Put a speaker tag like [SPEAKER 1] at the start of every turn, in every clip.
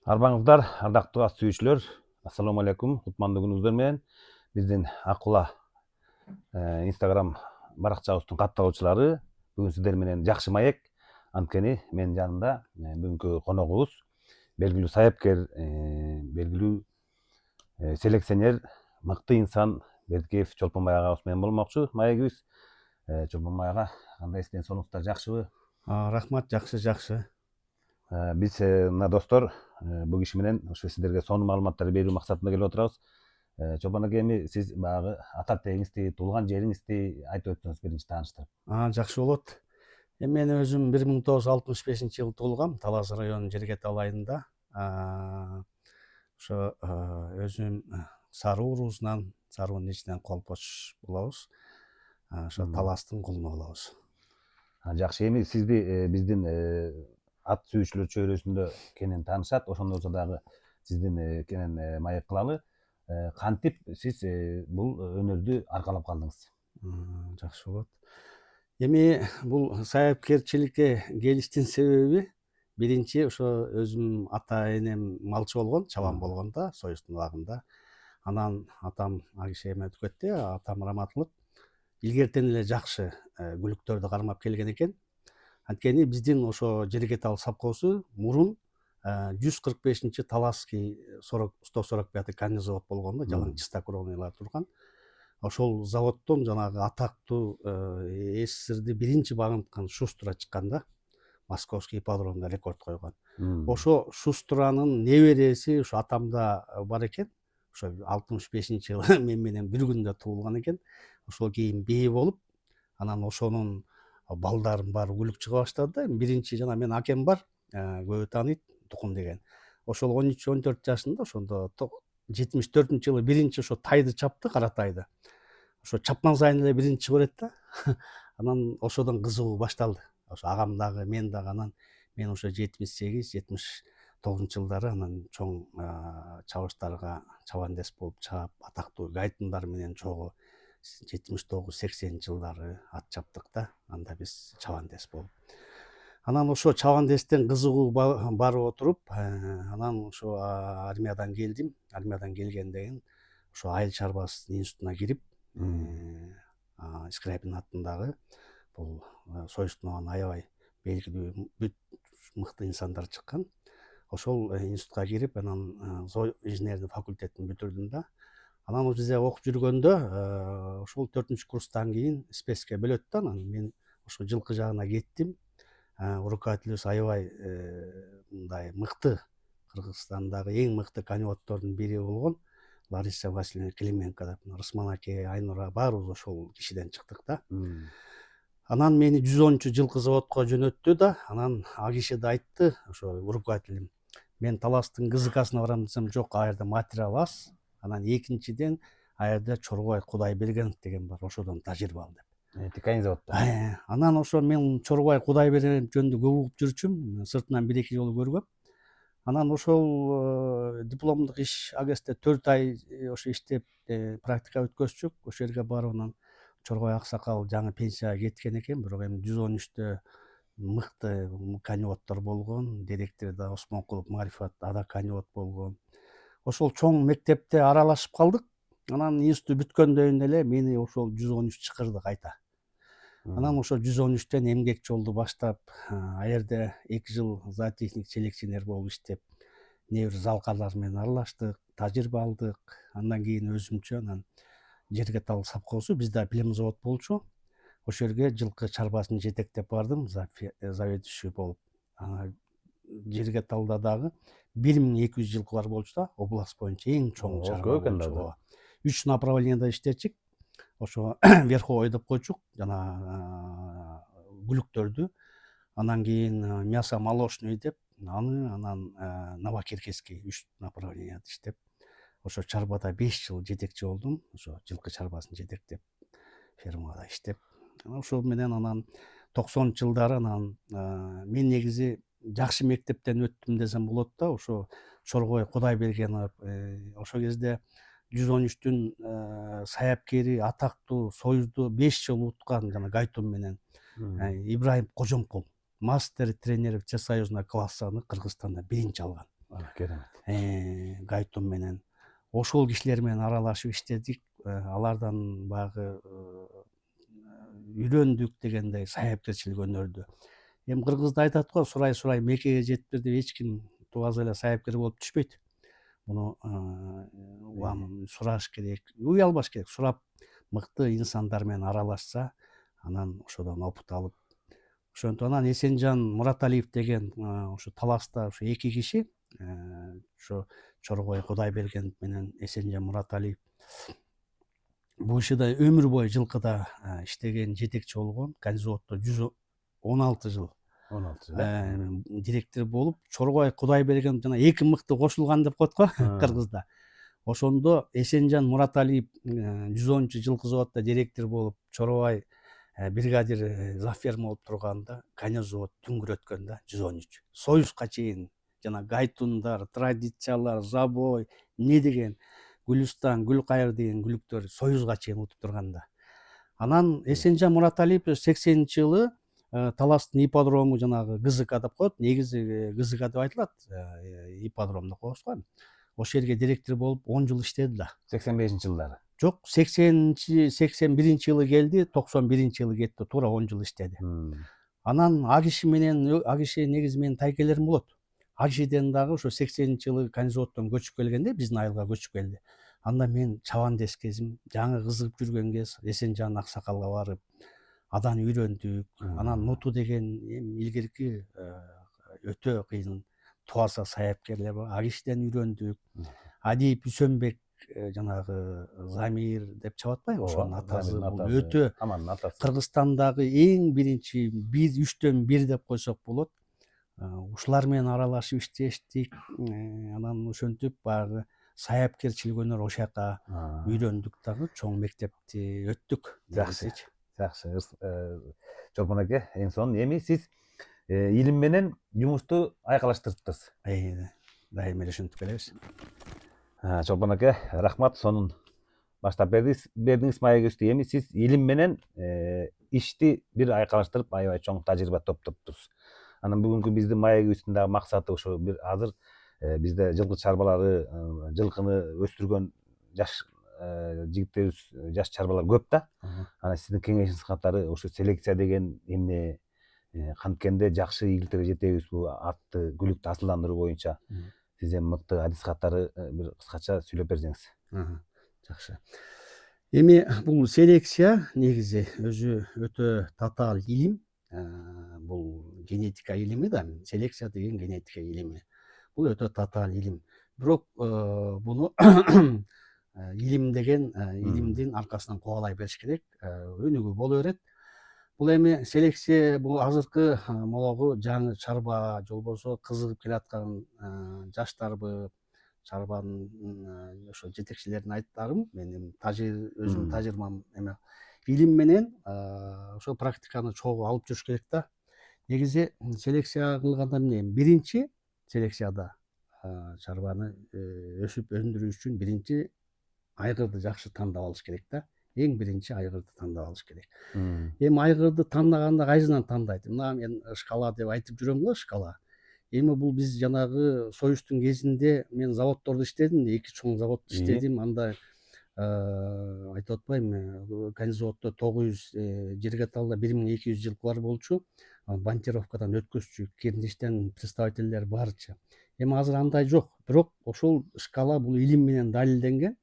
[SPEAKER 1] Арбаңыздар, ардактуу ат сүйүүчүлөр, ассаламу алейкум, кутмандуу күнүңүздөр менен. Биздин Акула Instagram баракчабыздын катталуучулары, бүгүн сиздер менен жакшы маек. Анткени менин жанымда бүгүнкү коногубуз белгилүү саяпкер, белгилүү селекционер, мыкты инсан Бердикеев Чолпонбай агабыз менен болмокчу. Маегибиз Чолпонбай ага, кандай ден соолугуңуздар, жакшыбы?
[SPEAKER 2] Рахмат, жакшы.
[SPEAKER 1] Биз мына достор бул киши менен ушу сиздерге сонун маалыматтар берүү максатында келип отурабыз. Чолпон аке, эми сиз баягы ата тегиңизди, туулган жериңизди айтып өтсөңүз биринчи тааныштырып.
[SPEAKER 2] Жакшы болот. Мен өзүм 1965 жылы туулгам, Талас районунун Жергетал айылында. Ошо өзүм Сары уруусунан, Сарыуунун ичинен колпоч болобуз. Ошо Таластын кулуну болобуз.
[SPEAKER 1] Жакшы, эми сизди биздин ат сүйүүчүлөр чөйрөсүндө кенен таанышат, ошондой болсо дагы сиздин кенен маек кылалы. Кантип сиз бул өнөрдү аркалап калдыңыз?
[SPEAKER 2] Жакшы болот. Эми бул саяпкерчиликке келиштин себеби биринчи ошо өзүм ата энем малчы болгон, чабан болгон да, союздун убагында. Анан атам ал киши эметип кетти, атам раматылык илгертен эле жакшы күлүктөрдү кармап келген экен. Анткени биздин ошо Жергетал совхозу мурун 145-чи Таласский 145 конный завод болгон да, жалаң чистокровныйлар турган. Ошол заводдон жанагы атактуу СССРди биринчи багынткан Шустра чыккан да, Московский ипподромдо рекорд койгон. Ошо Шустранын небереси ушу атамда бар экен. Ошо 65-жылы мен менен бир күндө туулган экен. Ошол кийин бээ болуп, анан ошонун балдарын баары үлүк чыга баштады да. Биринчи жана менин акем бар, көбү тааныйт, Тукум деген. Ошол 13-14 жашында, ошондо 74-жылы биринчи ошо тайды чапты, кара тайды. Ошо чапкан сайын эле биринчи чыга берет да. Анан ошодон кызыгуу башталды. Ошо агам дагы, мен дагы. Анан мен ошо 78-79 жылдары анан чоң чабыштарга чабандес болуп чаап, атактуу гайтундар менен чогуу 79-80 жылдары ат чаптык да. Анда биз чабандес болуп. Анан ошо чабандестен кызыгуу барып отуруп, анан ошо армиядан келдим. Армиядан келгенден кийин ошо айыл чарбасы институтуна кирип, Скрябин атындагы бул союздун аябай белгилүү бүт мыкты инсандар чыккан. Ошол институтка кирип, анан инженерный факультетин бүтүрдүм да. Анан бизде окуп жүргөндө ошол 4-курстан кийин спецке бөлөт да. Анан мен ошо жылкы жагына кеттим. Руководителибиз аябай мындай мыкты, Кыргызстандагы эң мыкты коневоддордун бири болгон Лариса Васильевна Клименко деп, Рысман аке, Айнура баарыбыз ошол кишиден чыктык да. Анан мени 110-чу жылкы заводко жөнөттү да. Анан ал киши да айтты, ошо руководителим, мен Таластын КЗКсына барам десем, жок, ал жерде материал аз. Анан экинчиден ал жерде Чорбой Кудайбергенов деген бар, ошодон тажрыйба ал деп.
[SPEAKER 1] Ткань заводдо.
[SPEAKER 2] Анан ошо мен Чорбой Кудайбергенов жөнүндө көп угуп жүрчүмүн, сыртынан 1-2 жолу көргөм. Анан ошол дипломдук иш агентте 4 ай ошо иштеп, практика өткөзчүк. Ошол жерге барып, анан Чорбой аксакал жаңы пенсияга кеткен экен, бирок эми 113тө мыкты коневоддор болгон, директор да Осмонкулов Марифат ада коневод болгон. Ошол чоң мектепте аралашып калдык. Анан институт бүткөндөн эле мени ошол 113 чакырды кайта. Анан ошо 113төн эмгек жолду баштап, ал жерде 2 жыл зоотехник селекционер болуп иштеп, не бир залкарлар менен аралаштык, тажрыйба алдык. Андан кийин өзүмчө анан Жергетал совхозу, бизде племзавод болчу. Ошол жерге жылкы чарбасын жетектеп бардым, заведующий болуп. Жергеталда дагы 1200 жылкылар болчу да, область боюнча эң чоң чарба болчу. 3 направленияда иштечик. Ошо верховой деп койчук, жана күлүктөрдү. Анан кийин мясо молочный деп, анан новокиркесский 3 направленияда иштеп, ошо чарбада 5 жыл жетекчи болдум. Ошо жылкы чарбасын жетектеп, фермада иштеп. Ошол менен анан 90 жылдары анан мен негизи жакшы мектептен өттүм десем болот да. Ошо Чорбой Кудайбергенов, ошол кезде 113-түн саяпкери, атактуу, союзду 5 жыл уткан жана гайтун менен Ибраим Кожомкул, мастер тренер Всесоюзный классаны Кыргызстанда биринчи алган.
[SPEAKER 1] Керемет.
[SPEAKER 2] Гайтун менен ошол кишилер менен аралашып иштедик. Алардан баягы үйрөндүк дегендей саяпкерчилик өнөрдү. Эми кыргызда айтат го, сурай мекеге жетпир деп эч ким тубаса эле саяпкер болуп түшпөйт. Муну улам сураш керек, уялбаш керек. Сурап мыкты инсандар менен аралашса, анан ошодон опут алып, ошентип анан Эсенжан Мураталиев деген ошо таласта ошо эки киши, ошо Чоргой Кудайбергенов менен Эсенжан Мураталиев бул ишиде өмүр бою жылкыда иштеген, жетекчи болгон, Канизаводдо 116 жыл
[SPEAKER 1] 16 жыл.
[SPEAKER 2] директор болуп, Чоргой Кудайбергенов жана эки мыкты кошулган деп коет го Кыргызда. Ошондо Эсенжан Мураталиев 110 жылкы заводдо директор болуп, Чоргой бригадир завферма болуп турганда, Канизавод түңгүрөткөн да 113. Союзга чейин жана Гайтундар, традициялар, забой, эмне деген Гүлүстан, Гүлкайыр деген гүлүктөр Союзга чейин утуп турганда. Анан Эсенжан Мураталиев 80-жылы Таластын ипподрому, жанагы ГЗК деп коет, негизи ГЗК деп айтылат, ипподром деп коебуз го. Ошол жерге директор болуп 10 жыл иштеди да.
[SPEAKER 1] 85-жылдары.
[SPEAKER 2] Жок, 81-жылы келди, 91-жылы кетти, туура 10 жыл иштеди. Анан а киши негизи менин тайкелерим болот. А кишиден дагы ошо 80-жылы Канизаводдон көчүп келгенде, биздин айылга көчүп келди. Анда мен чабандес кезим, жаңы кызыгып жүргөн кез, Эсенжан аксакалга барып, адан үйрөндүк. Анан Нуту деген илгерки өтө кыйын туаса саяпкерлер бар, а кишиден үйрөндүк. Адип Үсөнбек жанагы Замир деп чап атпайбы, ошонун атасы, бул өтө Кыргызстандагы эң биринчи 3-төн 1 деп койсок болот. Ушулар менен аралашып иштештик. Анан ошентип баягы саяпкерчилик өнөр ошол жака үйрөндүк дагы, чоң мектепти өттүк.
[SPEAKER 1] Жакшы. Чолпон аке, эң сонун эми сиз илим менен жумушту айкалаштырыптырсыз.
[SPEAKER 2] Дайыма эле ошентип келебиз.
[SPEAKER 1] Чолпон аке, рахмат, сонун баштап бердиңиз маегибизди. Эми сиз илим менен ишти бир айкалаштырып, аябай чоң тажрыйба топтоптурсуз. Анан бүгүнкү биздин маегибиздин дагы максаты ошо бир азыр бизде жылкы чарбалары, жылкыны өстүргөн жаш жигиттерибиз, жаш чарбалар көп да. Анан сиздин кеңешиңиз катары ошо селекция деген эмне, канткенде жакшы ийгиликтерге жетебиз бул атты гүлүктү асылдандыруу боюнча сиз эми мыкты адис каттары бир кыскача сүйлөп берсеңиз.
[SPEAKER 2] Жакшы. Эми бул селекция негизи өзү өтө татаал илим. Бул генетика илими да, селекция деген генетика илими. Бул өтө татаал илим. Бирок буну илим деген илимдин аркасынан кубалай бериш керек. Өнүгүү боло берет. Бул эми селекция, бул азыркы могу жаңы чарба же болбосо кызыгып келаткан жаштарбы, чарбанын ошо жетекчилердин айттарым, менин өзүмдүн тажрыйбам эме илим менен ошо практиканы чогуу алып жүрүш керек да. Негизи селекция кылганда эмне? Биринчи селекцияда чарбаны өсүп өндүрүү үчүн биринчи айгырды жакшы тандап алыш керек да. Эң биринчи айгырды тандап алыш керек. Эми айгырды тандаганда кайсынан тандайт? Мына мен шкала деп айтып жүрөм го, шкала. Эми бул биз жанагы союздун кезинде мен заводдордо иштедим, 2 чоң заводдо иштедим. Анда айтып атпайбымы, Канизаводдо 900, Жергеталда 1200 жылкылар болчу. Бантировкадан өткөзчү, Кирништен представительдер барчы. Эми азыр андай жок. Бирок ошол шкала бул илим менен далилденген.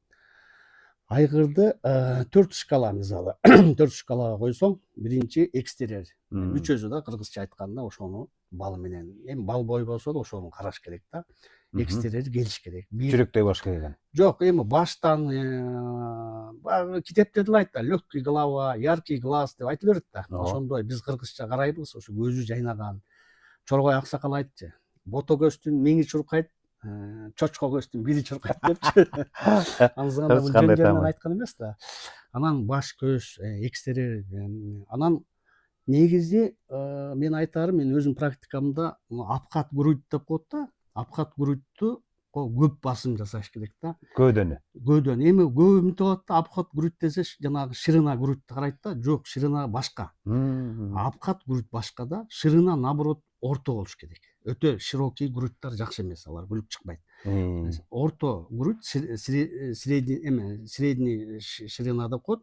[SPEAKER 2] Айгырды 4 шкала, мисалы 4 шкалага койсоң, биринчи экстерьер. Үчөөсү да кыргызча айтканда ошону бал менен, эми бал бойбосо да ошону караш керек да. Экстерьер келиш керек.
[SPEAKER 1] Жүрөктөй болуш керек.
[SPEAKER 2] Жок, эми баштан баягы китептерде эле айтат, легкий голова, яркий глаз деп айтып берет да. Ошондой биз кыргызча карайбыз, ошо көзү жайнаган. Чоргой аксакал айтчы, бото көздүн миңи чуркайт, чочко көздүн бири чуркайт депчи. Анысында бул жөн жеринен айткан эмес да. Анан баш көз, экстерьер. Анан негизи мен айтарым, мен өзүм практикамда апкат грудь деп коет да. Апкат грудьту көп басым жасаш керек да. Көөдөн. Эми көбү эмне кылат да, апкат грудь десе жанагы ширина грудьту карайт да. Жок, ширина башка. Апкат грудь башка да, ширина наоборот орто болуш керек. өтө широкий грудьтар жакшы эмес, алар күлүп чыкпайт. Орто грудь, средний ширина деп коет.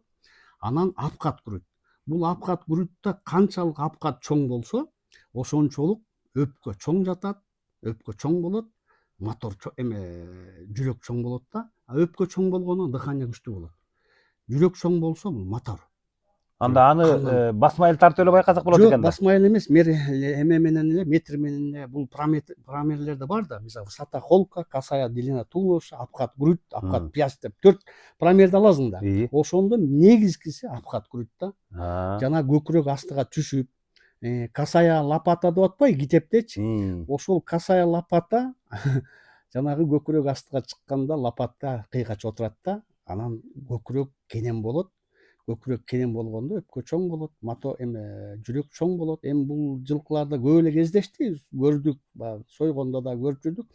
[SPEAKER 2] Анан апкат грудь. Бул апкат грудьта канчалык апкат чоң болсо, ошончолук өпкө чоң жатат, өпкө чоң болот, мотор жүрөк чоң болот да. Өпкө чоң болгондон дыхание күчтүү болот. Жүрөк чоң болсо бул мотор.
[SPEAKER 1] Анда аны басмайыл тартып эле байкасак болот
[SPEAKER 2] Жок,
[SPEAKER 1] экен да.
[SPEAKER 2] басмайыл эмес, эме менен эле, метр менен эле бул параметрлер да бар да. Мисалы, высота холка, косая длина туловища, апкат грудь, апкат пяс деп 4 параметр аласың да. Ошондо негизгиси апкат грудь да. Жана көкүрөк астыга түшүп, косая лопата деп атпайбы, китептечи. Ошол косая лопата жанагы көкүрөк астыга чыкканда лопата кыйгач отурат да, анан көкүрөк кенен болот. Көкүрөк кенен болгондо өпкө чоң болот, жүрөк чоң болот. Эми бул жылкыларда көп эле кездештик, көрдүк, баягы сойгондо да көрүп жүрдүк.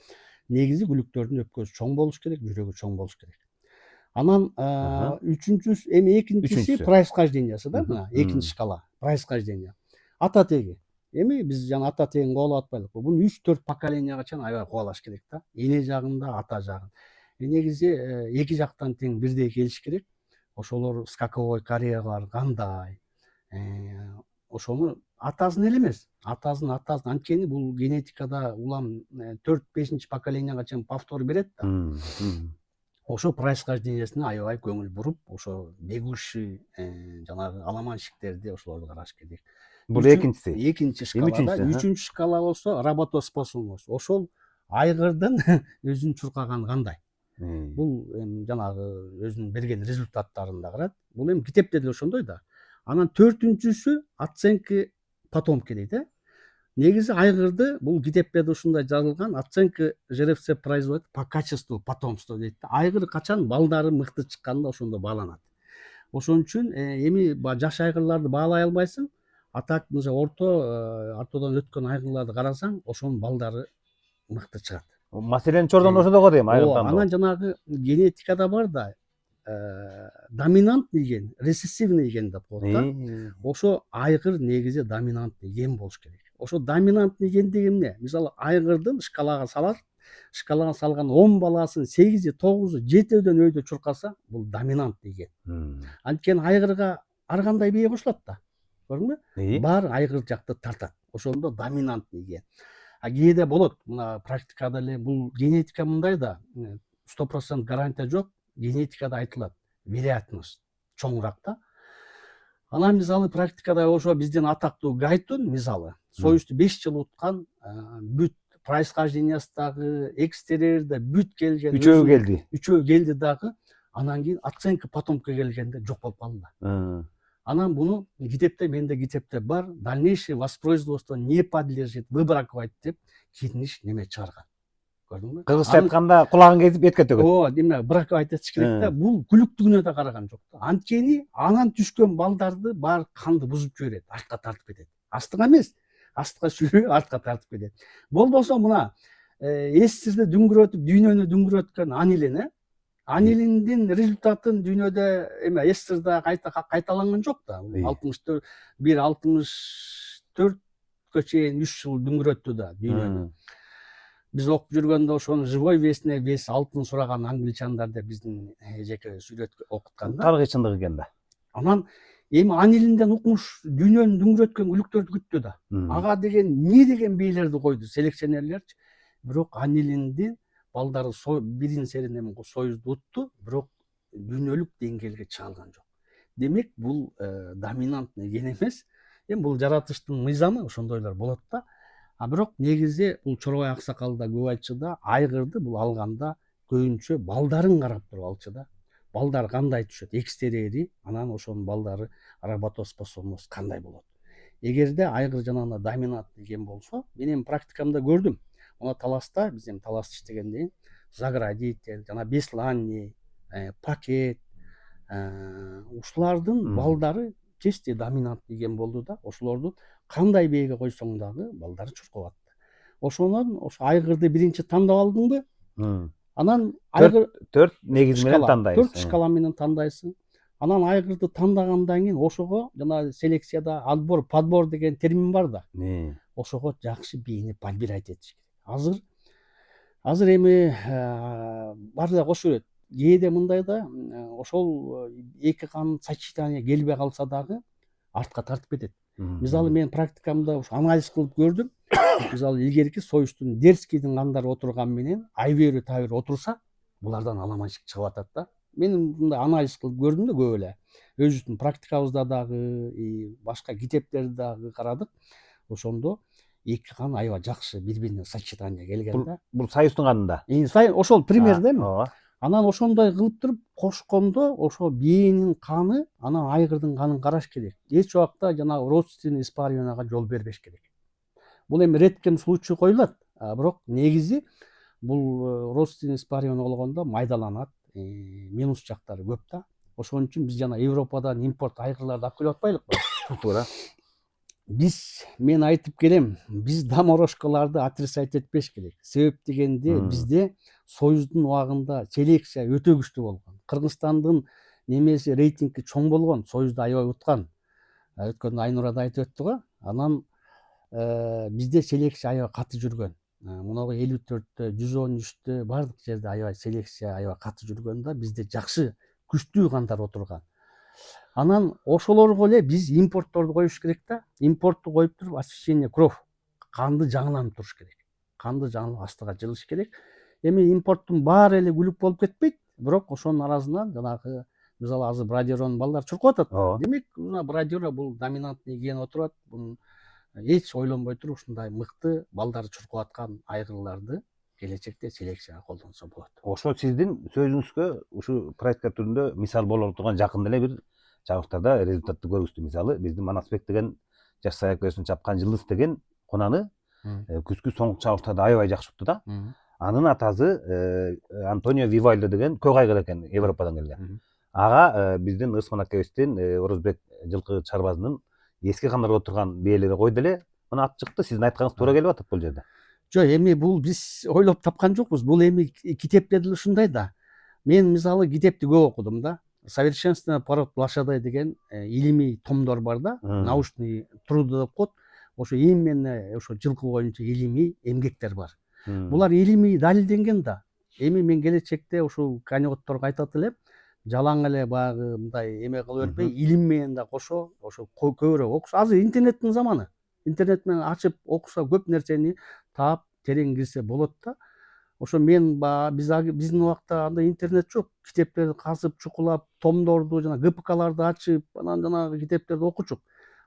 [SPEAKER 2] Негизи күлүктөрдүн өпкөсү чоң болуш керек, жүрөгү чоң болуш керек. Анан үчүнчүсү, экинчиси происхождениясы да, мына экинчи шкала, происхождение. Ата теги. Эми биз жана ата тегин кубалап атпайлыкпы? Буну 3-4 поколенияга чейин аябай кубалаш керек да. Эне жагында, ата жагын. Негизи эки жактан тең бирдей келиш керек. Ошолор скаковой карьералар кандай, ошону атасын эле эмес, атасын анткени бул генетикада улам 4-5 поколенияга чейин повтор берет да. Ошо происхождениясына аябай көңүл буруп, ошо бегущий жанагы аламанщиктерди ошолорду караш керек.
[SPEAKER 1] Бул экинчиси.
[SPEAKER 2] Экинчи шкалада, үчүнчү шкала болсо работоспособность. Ошол айгырдын өзүн чуркаганы кандай? Бул жанагы өзүнүн берген результаттарында карат. Бул эми китепте деле ошондой да. Анан 4-түнчүсү оценки потомки дейт. Негизи айгырды, бул китепте да ушундай жазылган, оценка жеребца производит по качеству потомства дейт. Айгыр качан балдары мыкты чыкканда ошондо бааланат. Ошон үчүн эми жаш айгырларды баалай албайсың. А так мыша ортодон өткөн айгырларды карасаң, ошонун балдары мыкты чыгат.
[SPEAKER 1] Маселени чордон ошондо го дейм, айгырдан.
[SPEAKER 2] Анан жанагы генетикада бар да, доминантный ген, рецессивный ген деп коет да. Ошо айгыр негизи доминантный ген болуш керек. Ошо доминантный ген деген эмне? Мисалы, айгырдын шкалага салган 10 баласын 8-и, 9-у, 7-дөн өйдө чуркаса, бул доминантный ген. Анткени айгырга ар кандай бие кошулат да. Көрдүңбү? Баары айгыр жакты тартат. Ошондо доминантный ген. Кээде болот, мына практикада эле бул генетика мындай да, 100% гарантия жок, генетикада айтылат, вероятность чоңураак да. Анан мисалы практикада ошо биздин атактуу Гайтун мисалы, союзду 5 жыл уткан, бүт происхождениясындагы экстерьерде бүт келген, үчөө келди дагы, анан кийин оценка потомка келгенде жок болуп калды да. Анан буну китепте, китепте бар, дальнейшее воспроизводство не подлежит выбраковать деп кийиниш неме чыгарган. Көрдүңбү?
[SPEAKER 1] Кыргызча айтканда кулагын кезип этке төгөт.
[SPEAKER 2] Деме браковать этиш керек да. Бул күлүктүгүнө да караган жок да. Анткени анан түшкөн балдарды бар канды бузуп жиберет, артка тартып кетет. Астыга эмес, астыга сүйрөп, артка тартып кетет. Болбосо мына эстерди дүңгүрөтүп, дүйнөнү дүңгүрөткөн анилин, анилиндин результатын дүйнөдө эстерде кайталанган жок да. 64 чейин 3 жыл дүңгүрөттү да дүйнөнү. Биз окуп жүргөндө ошону живой весне вес алтын сураган англичандар деп биздин эжеке сүрөт окуткан да.
[SPEAKER 1] Тарыгый чындык экен да.
[SPEAKER 2] Анан эми анилинден укмуш дүйнөнү дүңгүрөткөн күлүктөрдү күттү да. Ага деген эмне деген бийлерди койду селекционерлерчи. Бирок анилиндин балдары бирин серин союзду утту, бирок дүйнөлүк деңгээлге чыга алган жок. Демек, бул доминантный ген эмес. Эми бул жаратыштын мыйзамы, ошондойлор болот да. Бирок негизи бул Чорбай аксакал да көп айтчу да, айгырды бул алганда көбүнчө балдарын карап туруп алчу да. Балдар кандай түшөт, экстерьери, анан ошонун балдары работоспособность кандай болот. Эгерде айгыр жанагындай доминантный ген болсо, мен эми практикамда көрдүм. Мына Таласта, биз эми Талас иштегенден Заградитель, жана Бесланный, Пакет, ушулардын балдары чисти доминантный ген болду да. Ошолорду кандай бээге койсоң дагы балдары чуркап атты. Ошонун айгырды биринчи тандап алдыңбы? Анан айгыр
[SPEAKER 1] 4 негиз менен тандайсың.
[SPEAKER 2] 4 шкала менен тандайсың. Анан айгырды тандагандан кийин ошого жана селекцияда подбор деген термин бар да. ошого жакшы бийинип подбирать этиш керек. Азыр эми баары кошо берет. Кээде мындай да, ошол эки кан сочетание келбей калса дагы артка тартып кетет. Мисалы мен практикамда ушу анализ кылып көрдүм. Мисалы илгерки союздун дерскийдин кандары отурган менен айбери табир отурса, булардан аламанчык чыгып атат да. Мен мындай анализ кылып көрдүм да көп эле. Өзүбүздүн практикабызда дагы, башка китептерди дагы карадык. Ошондо эки кан аябай жакшы бири бирине сочетание келген да.
[SPEAKER 1] Бул союздун канында.
[SPEAKER 2] Ошол пример да эми.
[SPEAKER 1] ооба.
[SPEAKER 2] Анан ошондой кылып туруп кошкондо ошол биенин каны анан айгырдын канын караш керек. Эч убакта жанагы родственный испаренияга жол бербеш керек. Бул эми редким случай коюлат, бирок негизи бул родственный испарение болгондо майдаланат, минус жактары көп да. Ошон үчүн биз жана Европадан импорт айгырларды алып келип атпайлыкпы?
[SPEAKER 1] Туура.
[SPEAKER 2] Мен айтып келем, биз доморожкаларды отрицать этпеш керек. Себеп дегенде бизде союздун убагында селекция өтө күчтүү болгон. Кыргызстандын немеси рейтинги чоң болгон, союзду аябай уткан. Өткөндө Айнура да айтып өттү го. Анан бизде селекция аябай каты жүргөн. Мунагу 54-тө, 113-тө бардык жерде аябай селекция аябай каты жүргөн да, бизде жакшы күчтүү кандар отурган. Анан ошолорго эле биз импортторду коюш керек да. Импортту коюп туруп освещение кровь, канды жаңыланып туруш керек. Канды жаңылып астыга жылыш керек. Эми импорттун баары эле күлүп болуп кетпейт, бирок ошонун арасынан жанагы мисалы азыр бродеронун балдары чуркап атат. Демек, бродера бул доминантный ген отурат. Бунун эч ойлонбой туруп ушундай мыкты балдары чуркап аткан айгырларды келечекте селекцияга колдонсо болот.
[SPEAKER 1] Ошо сиздин сөзүңүзгө ушу практика түрүндө мисал боло турган жакында эле бир жабыктарда результатты көргүздү. Мисалы биздин Манасбек деген жаш саякчысын чапкан Жылдыз деген конаны күзгү соңку чабыктарда аябай жакшы утту да. Анын атасы Антонио Вивальдо деген көк айгыр экен, Европадан келген. Ага биздин Ысман акебиздин Орозбек жылкы чарбазынын эски кандарга отурган бээлери койду эле. Мына ат чыкты, сиздин айтканыңыз туура келип атат бул жерде.
[SPEAKER 2] Жок, эми бул биз ойлоп тапкан жокпуз. Бул эми китептерде ушундай да. Мен мисалы китепти көп окудум да. Совершенствование пород лошадей деген илимий томдор бар да. Научный труды деп коет. Ошо именно ошо жылкы боюнча илимий эмгектер бар. Булар илимий далилденген да. Эми мен келечекте ушул каниотторго айтат элем, жалаң эле баягы мындай эме кыла бербей, илим менен да кошо ошо көбүрөөк окуса. Азыр интернеттин заманы. Интернет менен ачып окуса көп нерсени таап, терең кирсе болот да. Ошо мен биздин убакта андай интернет жок. Китептерди казып, чукулап, томдорду жана ГПКларды ачып, анан жанагы китептерди окучук.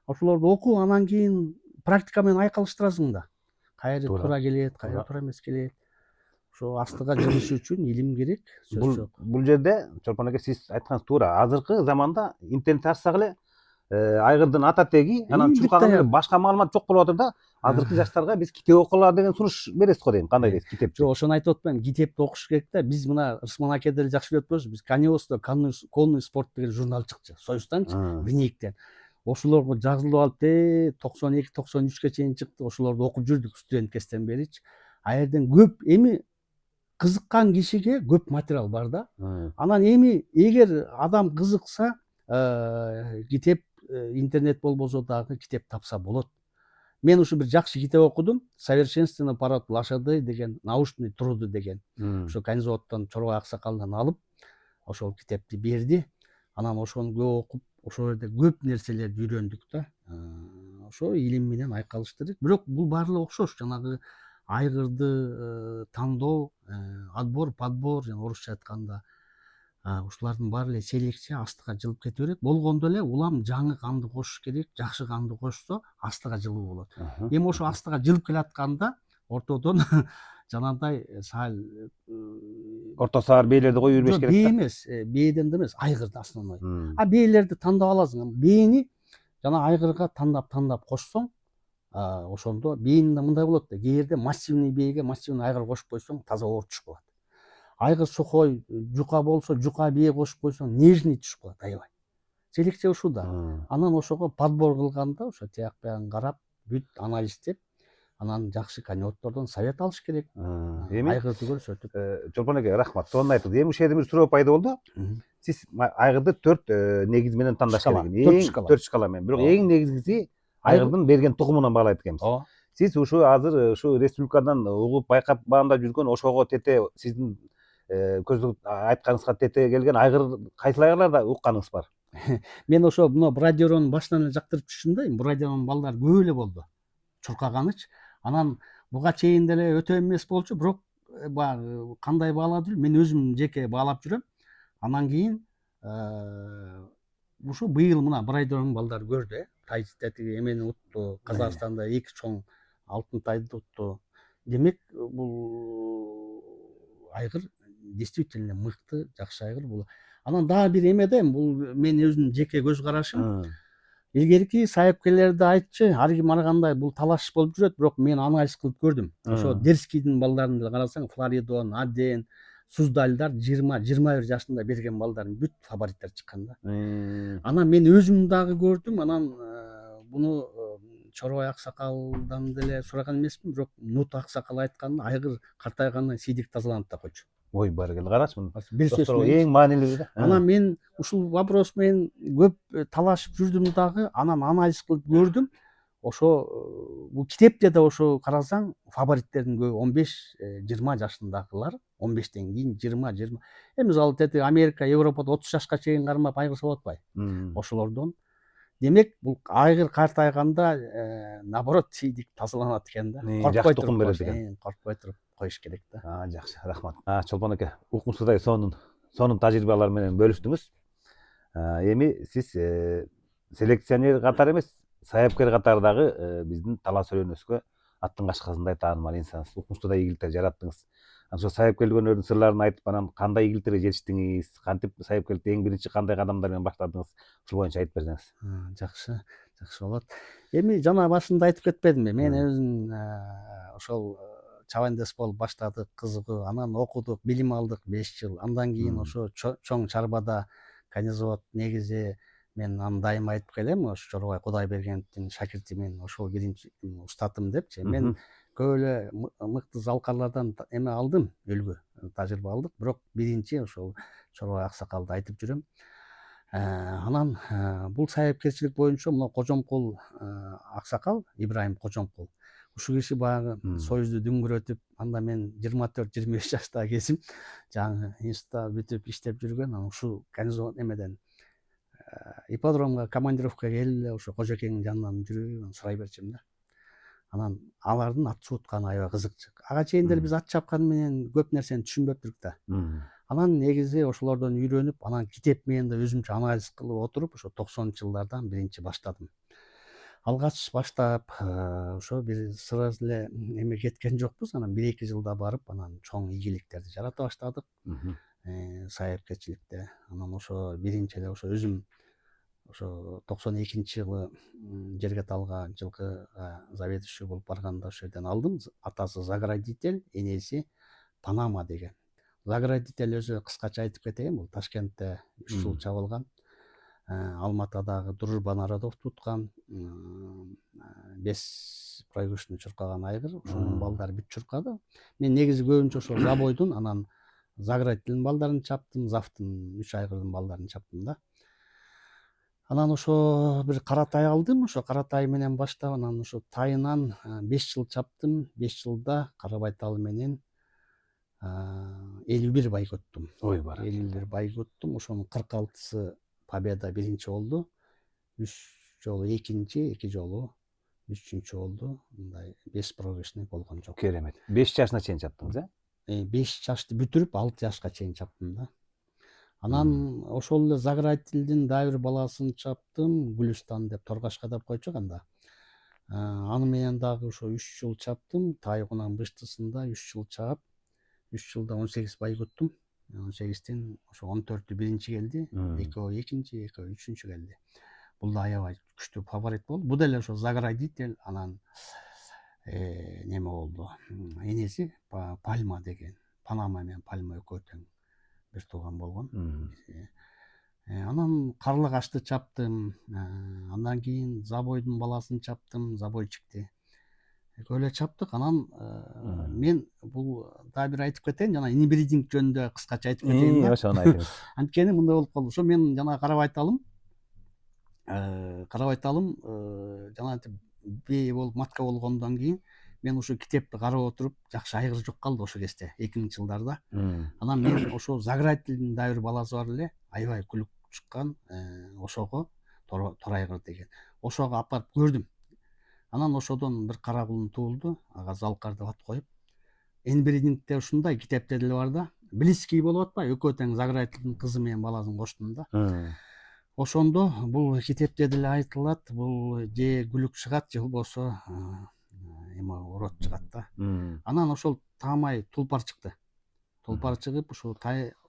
[SPEAKER 2] Ошолорду окуп, анан кийин практика менен айкалыштырасың да. Кайры туура келет, кайры туура эмес келет. Ошо астыга жылыш үчүн илим керек, сөз жок.
[SPEAKER 1] Бул жерде Чолпон аке сиз айтканыңыз туура. Азыркы заманда интернет ачсак эле айгырдын ата теги, анан чуркаган эле башка маалымат жок болуп атат да. Азыркы жаштарга биз китеп окулар деген сунуш бересиз го дейм. Кандай дейсиз китеп?
[SPEAKER 2] Жок, ошону айтып атпаймынбы, китепти окуш керек да. Биз мына Ысман аке деле жакшы билет болчу. Биз Каниосто конный спорт деген журнал чыкчы. Союзданчы, Винниктен. Ошолорго жазылып алып 92-93-ке чейин чыкты. Ошолорду окуп жүрдүк студент кезден беричи. А жерден көп эми кызыккан кишиге көп материал бар да. Анан эми эгер адам кызыкса, китеп интернет болбосо дагы китеп тапса болот. Мен ушу бир жакшы китеп окудум. Совершенствование пород лошадей деген, научный труды деген. Ошо Канизоттон Чорбай аксакалдан алып, ошол китепти берди. Анан ошону көп окуп, ошол жерде көп нерселерди үйрөндүк да. Ошо илим менен айкалыштырдык. Бирок бул баары окшош. Жанагы айгырды тандоо, отбор, подбор, жана орусча айтканда ушулардын баары эле селекция астыга жылып кете берет. Болгондо эле улам жаңы канды кошуш керек. Жакшы канды кошсо астыга жылуу болот. Эми ошо астыга жылып келатканда ортодон жанагындай сал
[SPEAKER 1] орто саар бээлерди коюп жүрбөш керек да.
[SPEAKER 2] Бээ эмес, бээден да эмес, айгырды основной. Бээлерди тандап аласың. Бээни жана айгырга тандап кошсоң, ошондо бээни да мындай болот да. Кээ жерде массивный бээге массивный айгыр кошуп койсоң, таза оор түшүп калат. Айгыр сухой, жука болсо, жука бээ кошуп койсоң, нежный түшүп калат аябай. Селекция ушул да. Анан ошого подбор кылганда, ошо тияк биягын карап, бүт анализдеп, анан жакшы каниоттордон совет алыш керек. Айгырды көрсөтүп.
[SPEAKER 1] Чолпон аке, рахмат. Сонун айттыңыз. Эми ушул жерде бир суроо пайда болду. Сиз айгырды 4 негиз менен тандаш керек.
[SPEAKER 2] 4 шкала.
[SPEAKER 1] 4 шкала менен. Бирок эң негизгиси айгырдын берген тугумунан баалайт экенбиз. Сиз ушу азыр ушу республикадан угуп байкабаганда жүргөн ошого тете сиздин көздөп айтканыңызга тете келген айгыр кайсыл айгырларда укканыңыз бар?
[SPEAKER 2] Мен ошо мына бу радиону башынан эле жактырып жүрчүмүн да, бу радионун балдары көп эле болду чуркаганычы. Анан буга чейин деле өтө эмес болчу, бирок баягы кандай баалады мен өзүм жеке баалап жүрөм. Анан кийин ушу быйыл мына бир айдан балдары көрдү, тетиги эмени утту, Казакстанда 2 чоң алтын тайды утту. Демек бул айгыр действительно мыкты, жакшы айгыр бул. Анан дагы бир эме да, бул менин өзүмдүн жеке көз карашым. Илгерки сайыпкерлерди айтчы, ар ким ар кандай бул талаш болуп жүрөт, бирок мен анализ кылып көрдүм. Ошо Дерскийдин балдарын деле карасаң, Флоридон, Аден, Суздальдар 20-21 жашында берген балдарын бүт фавориттер чыккан да. Анан мен өзүм дагы көрдүм. Анан буну Чорбай Аксакалдан деле сураган эмесмин, бирок Нут Аксакал айткан, айгыр картайгандан сийдик тазаланат да койчу.
[SPEAKER 1] Ой, баракелде, карачы муну.
[SPEAKER 2] Бир сөз
[SPEAKER 1] Достор,
[SPEAKER 2] менен.
[SPEAKER 1] эң маанилүүсү да.
[SPEAKER 2] Анан мен ушул вопрос менен көп талашып жүрдүм дагы. Анан анализ кылып көрдүм. Ошо бул китепте да ошо карасаң, фавориттердин көбү 15-20 жашындагылар, 15тен кийин 20. Эми мисалы тетиги Америка, Европада 30 жашка чейин кармап айгыр сабап атпайбы? Ошолордон. Демек, бул айгыр картайганда наоборот сийдик тазаланат экен да.
[SPEAKER 1] Жакшы тукум берет экен.
[SPEAKER 2] Коркпой туруп коюш керек да.
[SPEAKER 1] Жакшы, рахмат. Чолпон аке, укмуштуудай сонун тажрыйбалар менен бөлүштүңүз. Эми сиз селекционер катары эмес, сайыпкер катары дагы биздин талас өрөнөскө аттын кашкасындай таанымал инсансыз. Укмуштуудай ийгиликтер жараттыңыз. Ошо сайыпкерлик өнөрүнүн сырларын айтып, анан кандай ийгиликтерге жетиштиңиз, кантип сайыпкерликти эң биринчи кандай кадамдар менен баштадыңыз, ушул боюнча айтып берсеңиз.
[SPEAKER 2] Жакшы болот. Эми жана башында айтып кетпедимби, мен өзүм ошол чабандес болуп баштадык, кызыгуу, анан окудук, билим алдык 5 жыл. Андан кийин ошо чоң чарбада конезавод негизи мен аны дайыма айтып келем, ошо Чорбай Кудайбергеновдун шакиртимин, ошол биринчи устатым депчи. Мен көп эле мыкты залкарлардан эме алдым, үлгү, тажрыйба алдык, бирок биринчи ошол Чорбай Аксакалды айтып жүрөм. Анан бул сайыпкерчилик боюнча мына Кожомкул Аксакал, Ибрайым Кожомкул. Ушул киши баягы союзду дүңгүрөтүп, анда мен 24-25 жаштагы кезим жаңы институтта бүтүп иштеп жүргөн. Анан ушул конезавод эмеден ипподромго командировкага келип эле ошо Кожокеңдин жанынан жүрүп сурай берчүмүн да. Анан алардын ат чуутканы аябай кызыкчы. Ага чейин деле биз ат чапкан менен көп нерсени түшүнбөптүрүк да. Анан негизи ошолордон үйрөнүп, анан китеп менен да өзүмчө анализ кылып отуруп, ошо 90-жылдардан биринчи баштадым. Алгач баштап, ошо бир сыра эле эме кеткен жокпуз. Анан 1-2 жылда барып, анан чоң ийгиликтерди жарата баштадык. Сайыпкерчиликте. Анан ошо биринчи эле ошо өзүм ошо 92-жылы жерге талга жылкыга заведующий болуп барганда ошол жерден алдым. Атасы заградитель, энеси Панама деген. Заградитель өзү кыскача айтып кетейин, бул Ташкентте 3 жыл чабылган. Алматадагы Дружба народовду уткан, 5 проигрышны чуркаган айгыр, ошонун балдары бүт чуркады. Мен негизи көбүнчө ошо Забойдун, анан Заградителдин балдарын чаптым, Завтын 3 айгырдын балдарын чаптым да. Анан ошо бир каратай алдым, ошо каратай менен баштап, анан ошо тайынан 5 жыл чаптым. 5 жылда Карабайталы менен 51 байгөттүм.
[SPEAKER 1] Ой, бар.
[SPEAKER 2] 51 байгөттүм. Ошонун 46сы победа биринчи болду. 3 жолу экинчи, 2 жолу үчүнчү болду. Мындай 5 проигрышный болгон жок.
[SPEAKER 1] Керемет. 5 жашына чейин чаптыңыз,
[SPEAKER 2] 5 жашты бүтүрүп 6 жашка чейин чаптым да. Анан ошол эле Заградителдин дагы бир баласын чаптым, Гүлүстан деп Торгашка деп койчук анда. Аны менен дагы ошо 3 жыл чаптым. Тайгунан быштысында 3 жыл чаап, 3 жылда 18 байгөттүм. 18тен ошо 14-тү биринчи келди, экөө экинчи, экөө үчүнчү келди. Бул да аябай күчтүү фаворит болду. Бул деле ошо Заградитель, анан неме болду. Энеси Пальма деген. Панама менен Пальма экөө тең бир тууган болгон. Анан Карлыгашты чаптым. Андан кийин Забойдун баласын чаптым, Забойчикти. Экөө эле чаптык. Анан мен бул дагы бир айтып кетейин, жана инбридинг жөнүндө кыскача айтып кетейин да.
[SPEAKER 1] Ошону айтыңыз.
[SPEAKER 2] Анткени мындай болуп калды. Ошо мен жана Карабайталым, жана бээ болуп матка болгондон кийин мен ошо китепти карап отуруп жакшы айгыр жок калды ошол кезде 2000 жылдарда. Анан мен ошо Заградительдин да бир баласы бар эле, аябай күлүп чыккан, ошого тор айгыр деген. Ошого апарып көрдүм. Анан ошодон бир кара кулун туулду, ага Залкар деп ат коюп. Энберидингте ушундай китепте деле бар да. Близкий болуп атпайбы? Экөө тең Заградительдин кызы менен баласын коштум да. Ошондо бул китепте деле айтылат, бул же күлүк чыгат, же болбосо эме урот чыгат да. Анан ошол таамай тулпар чыкты. Тулпар чыгып, ушул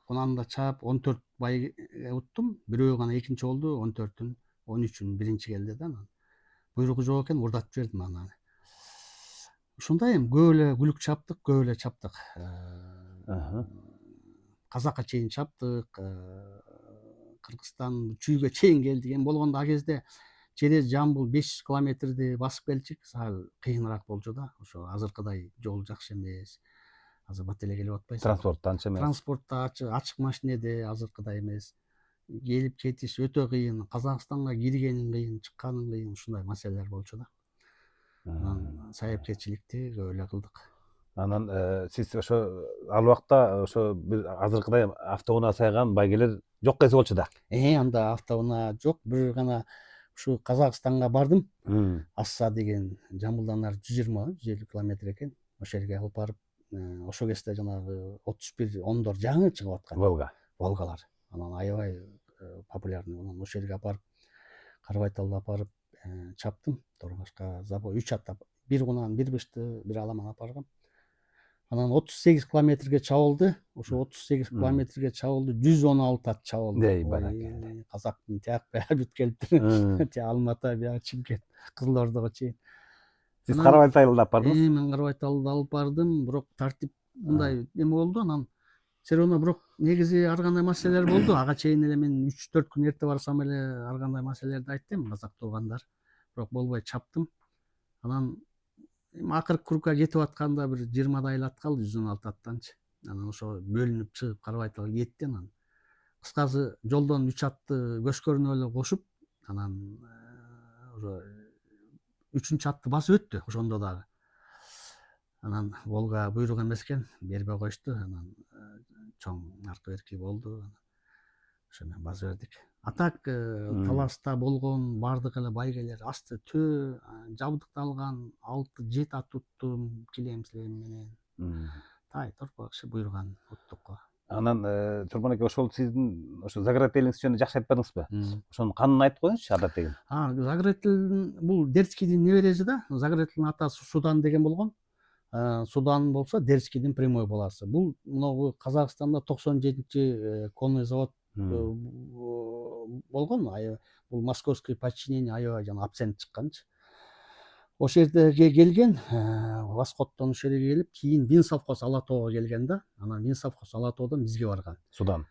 [SPEAKER 2] кунанда чаап 14 бай уттум. Бирөө гана экинчи болду, 14-түн 13-үн биринчи келди да. Буйругу жок экен, урдатып жибердим анан. Ушундай эми көп эле күлүк чаптык, көп эле чаптык. Казакка чейин чаптык, Кыргызстан чүйгө чейин келдик. Эми болгондо ал кезде через Жамбыл 500 километрди басып келчүк, сал кыйыныраак болчу да. Ошо азыркыдай жол жакшы эмес. Азыр бат эле келип атпайсың.
[SPEAKER 1] Транспорт анча эмес.
[SPEAKER 2] Транспортта ачык машинеде азыркыдай эмес. Келип кетиш өтө кыйын, Казакстанга киргенин кыйын, чыкканын кыйын, ушундай маселелер болчу да. Анан сайапкерчиликти көп эле кылдык.
[SPEAKER 1] Анан сиз ошо ал убакта ошо бир азыркыдай автоунаа сайган байгелер жок кезде болчу да.
[SPEAKER 2] Анда автоунаа жок, бир гана ушу Казакстанга бардым. Асса деген Жамбылдан нары 120-150 километр экен. Ошол жерге алып барып, ошол кезде жанагы 31 ондор жаңы чыгып аткан. Волгалар. Анан аябай популярный. Анан ошол жерге апарып, Карабайталды апарып чаптым. Торгашка забой 3 ат, бир кунан, бир бышты, бир аламан апаргам. Анан 38 километрге чабылды. Ошо 38 километрге чабылды, 116 ат чабылды.
[SPEAKER 1] Эй, баракалла.
[SPEAKER 2] Казактын тияк бая бүт келиптир. Тия Алматы, бия Чимкент, Кызыл Ордого чейин.
[SPEAKER 1] Сиз Карабайталды алып бардыңыз?
[SPEAKER 2] Мен Карабайталды алып бардым, бирок тартип мындай эме болду. Анан все равно бирок негизи ар кандай маселелер болду. Ага чейин эле мен 3-4 күн эрте барсам эле ар кандай маселелерди айттым, казак туугандар. Бирок болбой чаптым. Анан акыркы кругка кетип атканда бир 20 айлат калды 116 аттанчы. Анан ошо бөлүнүп чыгып Карабайталга кетти. Анан кыскасы жолдон 3 атты көчкөрүнүп эле кошуп, анан ошо 3-үчү атты басып өттү ошондо дагы. Анан Волга буйрук эмес экен, бербей коюшту. Анан чоң аркы берки болду. Ошо менен басып бердик. А так таласта болгон бардык эле байгелер асты төө жабдыкталган 6-7 ат уттум килем менен. Тай торпак киши буйруган уттук го.
[SPEAKER 1] Анан Чолпон эке, ошол сиздин ошо Заградительиңиз жөнүндө жакшы айтып бердиңизби? Ошонун канын айтып коюңузчу, адаттегин.
[SPEAKER 2] Заградитель бул Дерскийдин небереси да. Заградительдин атасы Судан деген болгон. Судан болсо Дерскийдин прямой баласы. Бул могу Казакстанда 97-чи конный завод болгон. Бул московский подчинение аябай жана абсент чыкканчы. Ошол жерге келген, Восходтон ошол жерге келип, кийин Винсовхоз Ала тоого келген да. Анан Винсовхоз Ала тоодон бизге барган.
[SPEAKER 1] Судан.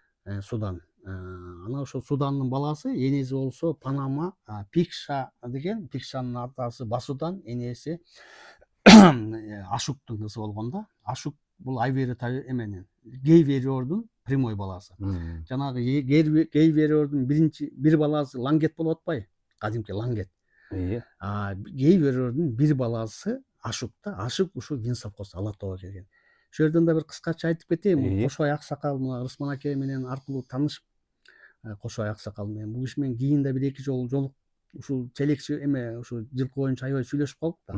[SPEAKER 2] Анан ошо Судандын баласы, энеси болсо Панама, Пикша деген, Пикшанын атасы Басудан, энеси Ашуктун кызы болгон да. Ашук бул Айвери эменин, Гейвериордун прямой баласы. Жанагы Гейвериордун бир баласы Лангет болуп атпайбы? Кадимки Лангет. Гейвериордун бир баласы Ашук да. Ашук ушу Винсовхоз Ала тоого келген. Ошол жерден да бир кыскача айтып кетейин. Кошой Аксакал мына Рысман аке менен аркылуу таанышып, Кошой Аксакал менен бул киши менен кийин да 1-2 жолук ушул челекчи эме ушу жылкы боюнча аябай сүйлөшүп калдык да.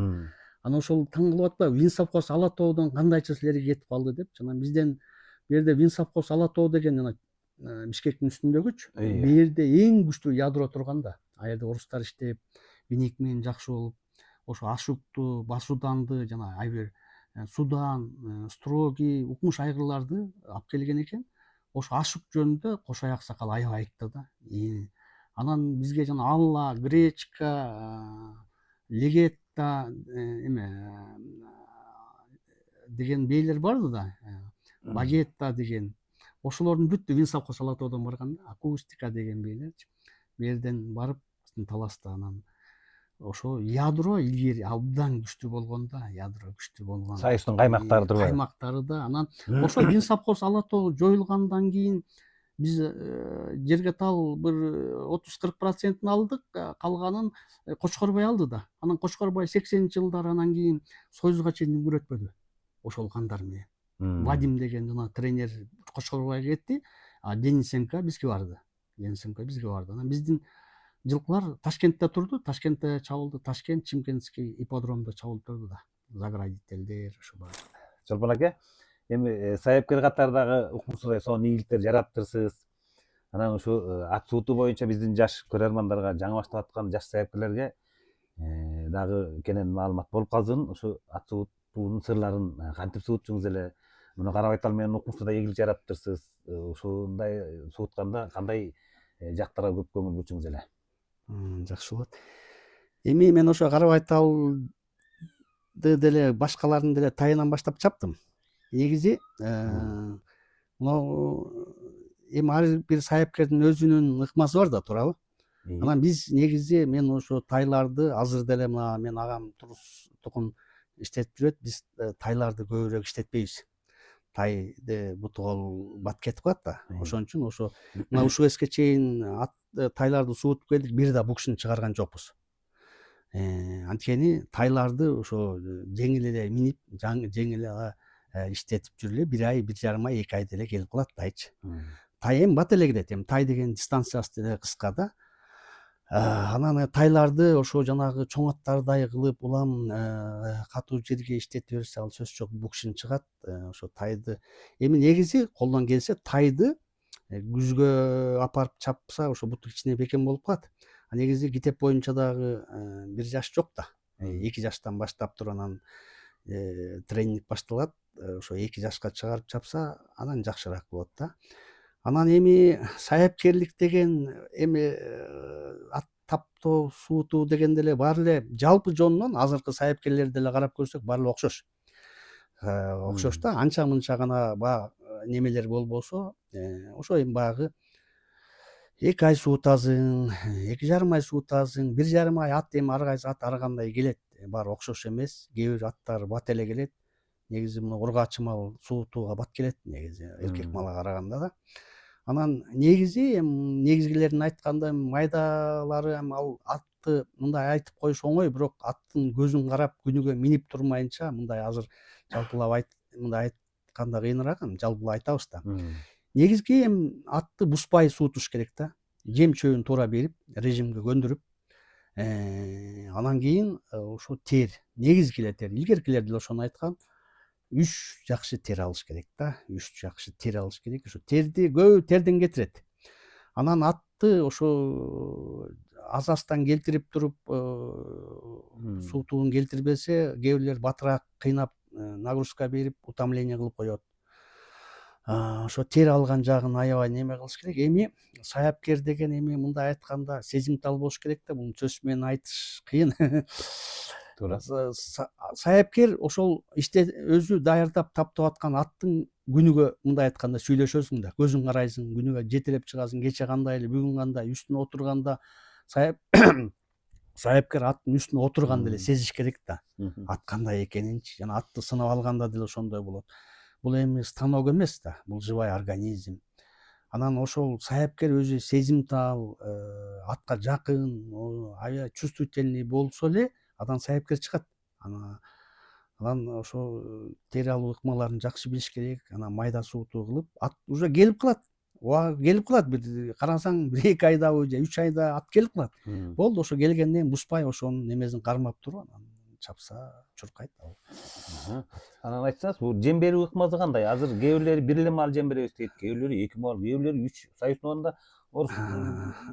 [SPEAKER 2] Анан ошол таң кылып атпайбы, Винсовхоз Ала тоодон кандайча силерге кетип калды деп. Жана бизден бу жерде Винсовхоз Ала тоо деген жана Бишкектин үстүндөгүчү. Бу жерде эң күчтүү ядро турган да. Ал жерде орустар иштеп, биник менен жакшы болуп, ошо Ашукту, Басуданды жана Айвер Судан, Строги, укмуш айгырларды алып келген экен. Ошо Ашук жөнүндө Кошой Аксакал аябай айтты да. Анан бизге жана Алла, Гречка, Легетта эме деген бейлер барды да. Багетта деген. Ошолордун бүттү Винсовхоз Ала тоодон барган да. Акустика деген бейлерчи. Бу жерден барып биздин таласта анан ошо ядро илгери абдан күчтүү болгон да, ядро күчтүү болгон.
[SPEAKER 1] Союздун каймактары турбайбы?
[SPEAKER 2] Каймактары да. Анан ошо Винсовхоз Ала тоо жоюлгандан кийин биз жерге тал бир 30-40% алдык, калганын Кочкорбай алды да. Анан Кочкорбай 80-жылдары анан кийин Союзга чейин үгүрөтпөдү ошол кандар менен. Вадим деген жана тренер Кочкорбайга кетти, а Денисенко бизге барды. Анан биздин жылкылар Ташкентте турду, Ташкентте чабылды. Ташкент, Чимкентский ипподромдо чабылып турду да. Заградительдер ошо баары.
[SPEAKER 1] Чолпон аке, эми сайыпкер катардагы укмусуздай сонун ийгиликтер жараптырсыз. Анан ушу ат суутуу боюнча биздин жаш көрөрмандарга, жаңы баштап аткан жаш сайыпкерлерге дагы кенен маалымат болуп калсын. Ушу ат суутуунун сырларын кантип суутчуңуз эле, муну карабайтал менен укмусуздай ийгилик жараптырсыз. Ушундай суутканда кандай жактарга көп көңүл бурчуңуз эле?
[SPEAKER 2] Жакшы болот. Эми мен ошо Карабайталды деле башкалардын деле тайынан баштап чаптым. Негизи мынау эми ар бир сайыпкердин өзүнүн ыкмасы бар да, туурабы? Анан биз негизи мен ошо тайларды азыр деле мына мен агам Турус Тукун иштетип жүрөт. Биз тайларды көбүрөөк иштетпейбиз. Тайды бутугол бат кетип калат да. Ошон үчүн ошо мына ушул кезге чейин тайларды суутуп келдик, бир да букшун чыгарган жокпуз. Анткени тайларды ошо жеңил эле минип, жеңил эле иштетип жүрүп эле 1 ай, 1,5 ай, 2 айда эле келип калат тайчы. Тай эми бат эле кирет. Эми тай деген дистанциясы деле кыска да. Анан тайларды ошо жанагы чоң аттардай кылып улам катуу жерге иштете берсе, ал сөзсүз жок букшун чыгат. Ошо тайды эми негизи колдон келсе тайды күзгө апарып чапса ошо буту кичине бекем болуп калат. Негизи китеп боюнча дагы 1 жаш жок да. 2 жаштан баштап туруп анан тренинг башталат. Ошо 2 жашка чыгарып чапса, анан жакшыраак болот да. Анан эми сайыпкерлик деген эми ат таптоо, суутуу деген деле баары эле жалпы жонунан азыркы сайыпкерлерди деле карап көрсөк баары эле окшош. Окшош да, анча мынча гана баягы немелер болбосо, ошо эми баягы 2 ай суутасың, 2,5 ай суутасың, 1,5 ай ат эми ар кайсы ат ар кандай келет. Баары окшош эмес. Кээ бир аттар бат эле келет. Негизи мына ургачы мал суутууга бат келет негизи эркек малга караганда да. Анан негизи эми негизгилерин айтканда майдалары эми ал атты мындай айтып коюш оңой, бирок аттын көзүн карап күнүгө минип турмайынча мындай азыр жалпылап мындай айтканда кыйыныраак, жалпылап айтабыз да. Негизги эми атты буспай суутуш керек да. Жем чөбүн туура берип, режимге көндүрүп, анан кийин ошо тер, негизги эле тер. Илгеркилер деле ошону айткан. 3 жакшы тер алыш керек да. 3 жакшы тер алыш керек. Ошо терди көбү терден кетирет. Анан атты ошо азастан келтирип туруп суутугун келтирбесе, кээ бирлер батыраак кыйнап нагрузка берип утомление кылып коет. Ошо тер алган жагын аябай неме кылыш керек. Эми сайыпкер деген эми мындай айтканда сезимтал болуш керек да. Муну сөз менен айтыш кыйын.
[SPEAKER 1] Туура.
[SPEAKER 2] Сайыпкер ошол өзү даярдап таптап аткан аттын күнүгө мындай айтканда сүйлөшөсүң да, көзүң карайсың, күнүгө жетелеп чыгасың, кече кандай эле, бүгүн кандай, үстүнө отурганда сайыпкер аттын үстүнө отурганда эле сезиш керек да. Ат кандай экенинчи, жана атты сынап алганда деле ошондой болот. Бул эми станок эмес да, бул живой организм. Анан ошол сайыпкер өзү сезимтал, атка жакын, аябай чувствительный болсо эле анан сайыпкер чыгат. Анан ошо тер алуу ыкмаларын жакшы билиш керек. Анан майда суутуу кылып, ат уже келип калат. Убагы келип калат. Бир карасаң 1-2 айдабы же 3 айда ат келип калат. Болду, ошо келгенден кийин буспай ошонун немесин кармап туруп анан чапса чуркайт.
[SPEAKER 1] Анан айтсаңыз, бул жем берүү ыкмасы кандай? Азыр кээ бирлери 1 эле мал жем беребиз дейт, кээ бирлери 2 мал, кээ бирлери 3. Союзунда орус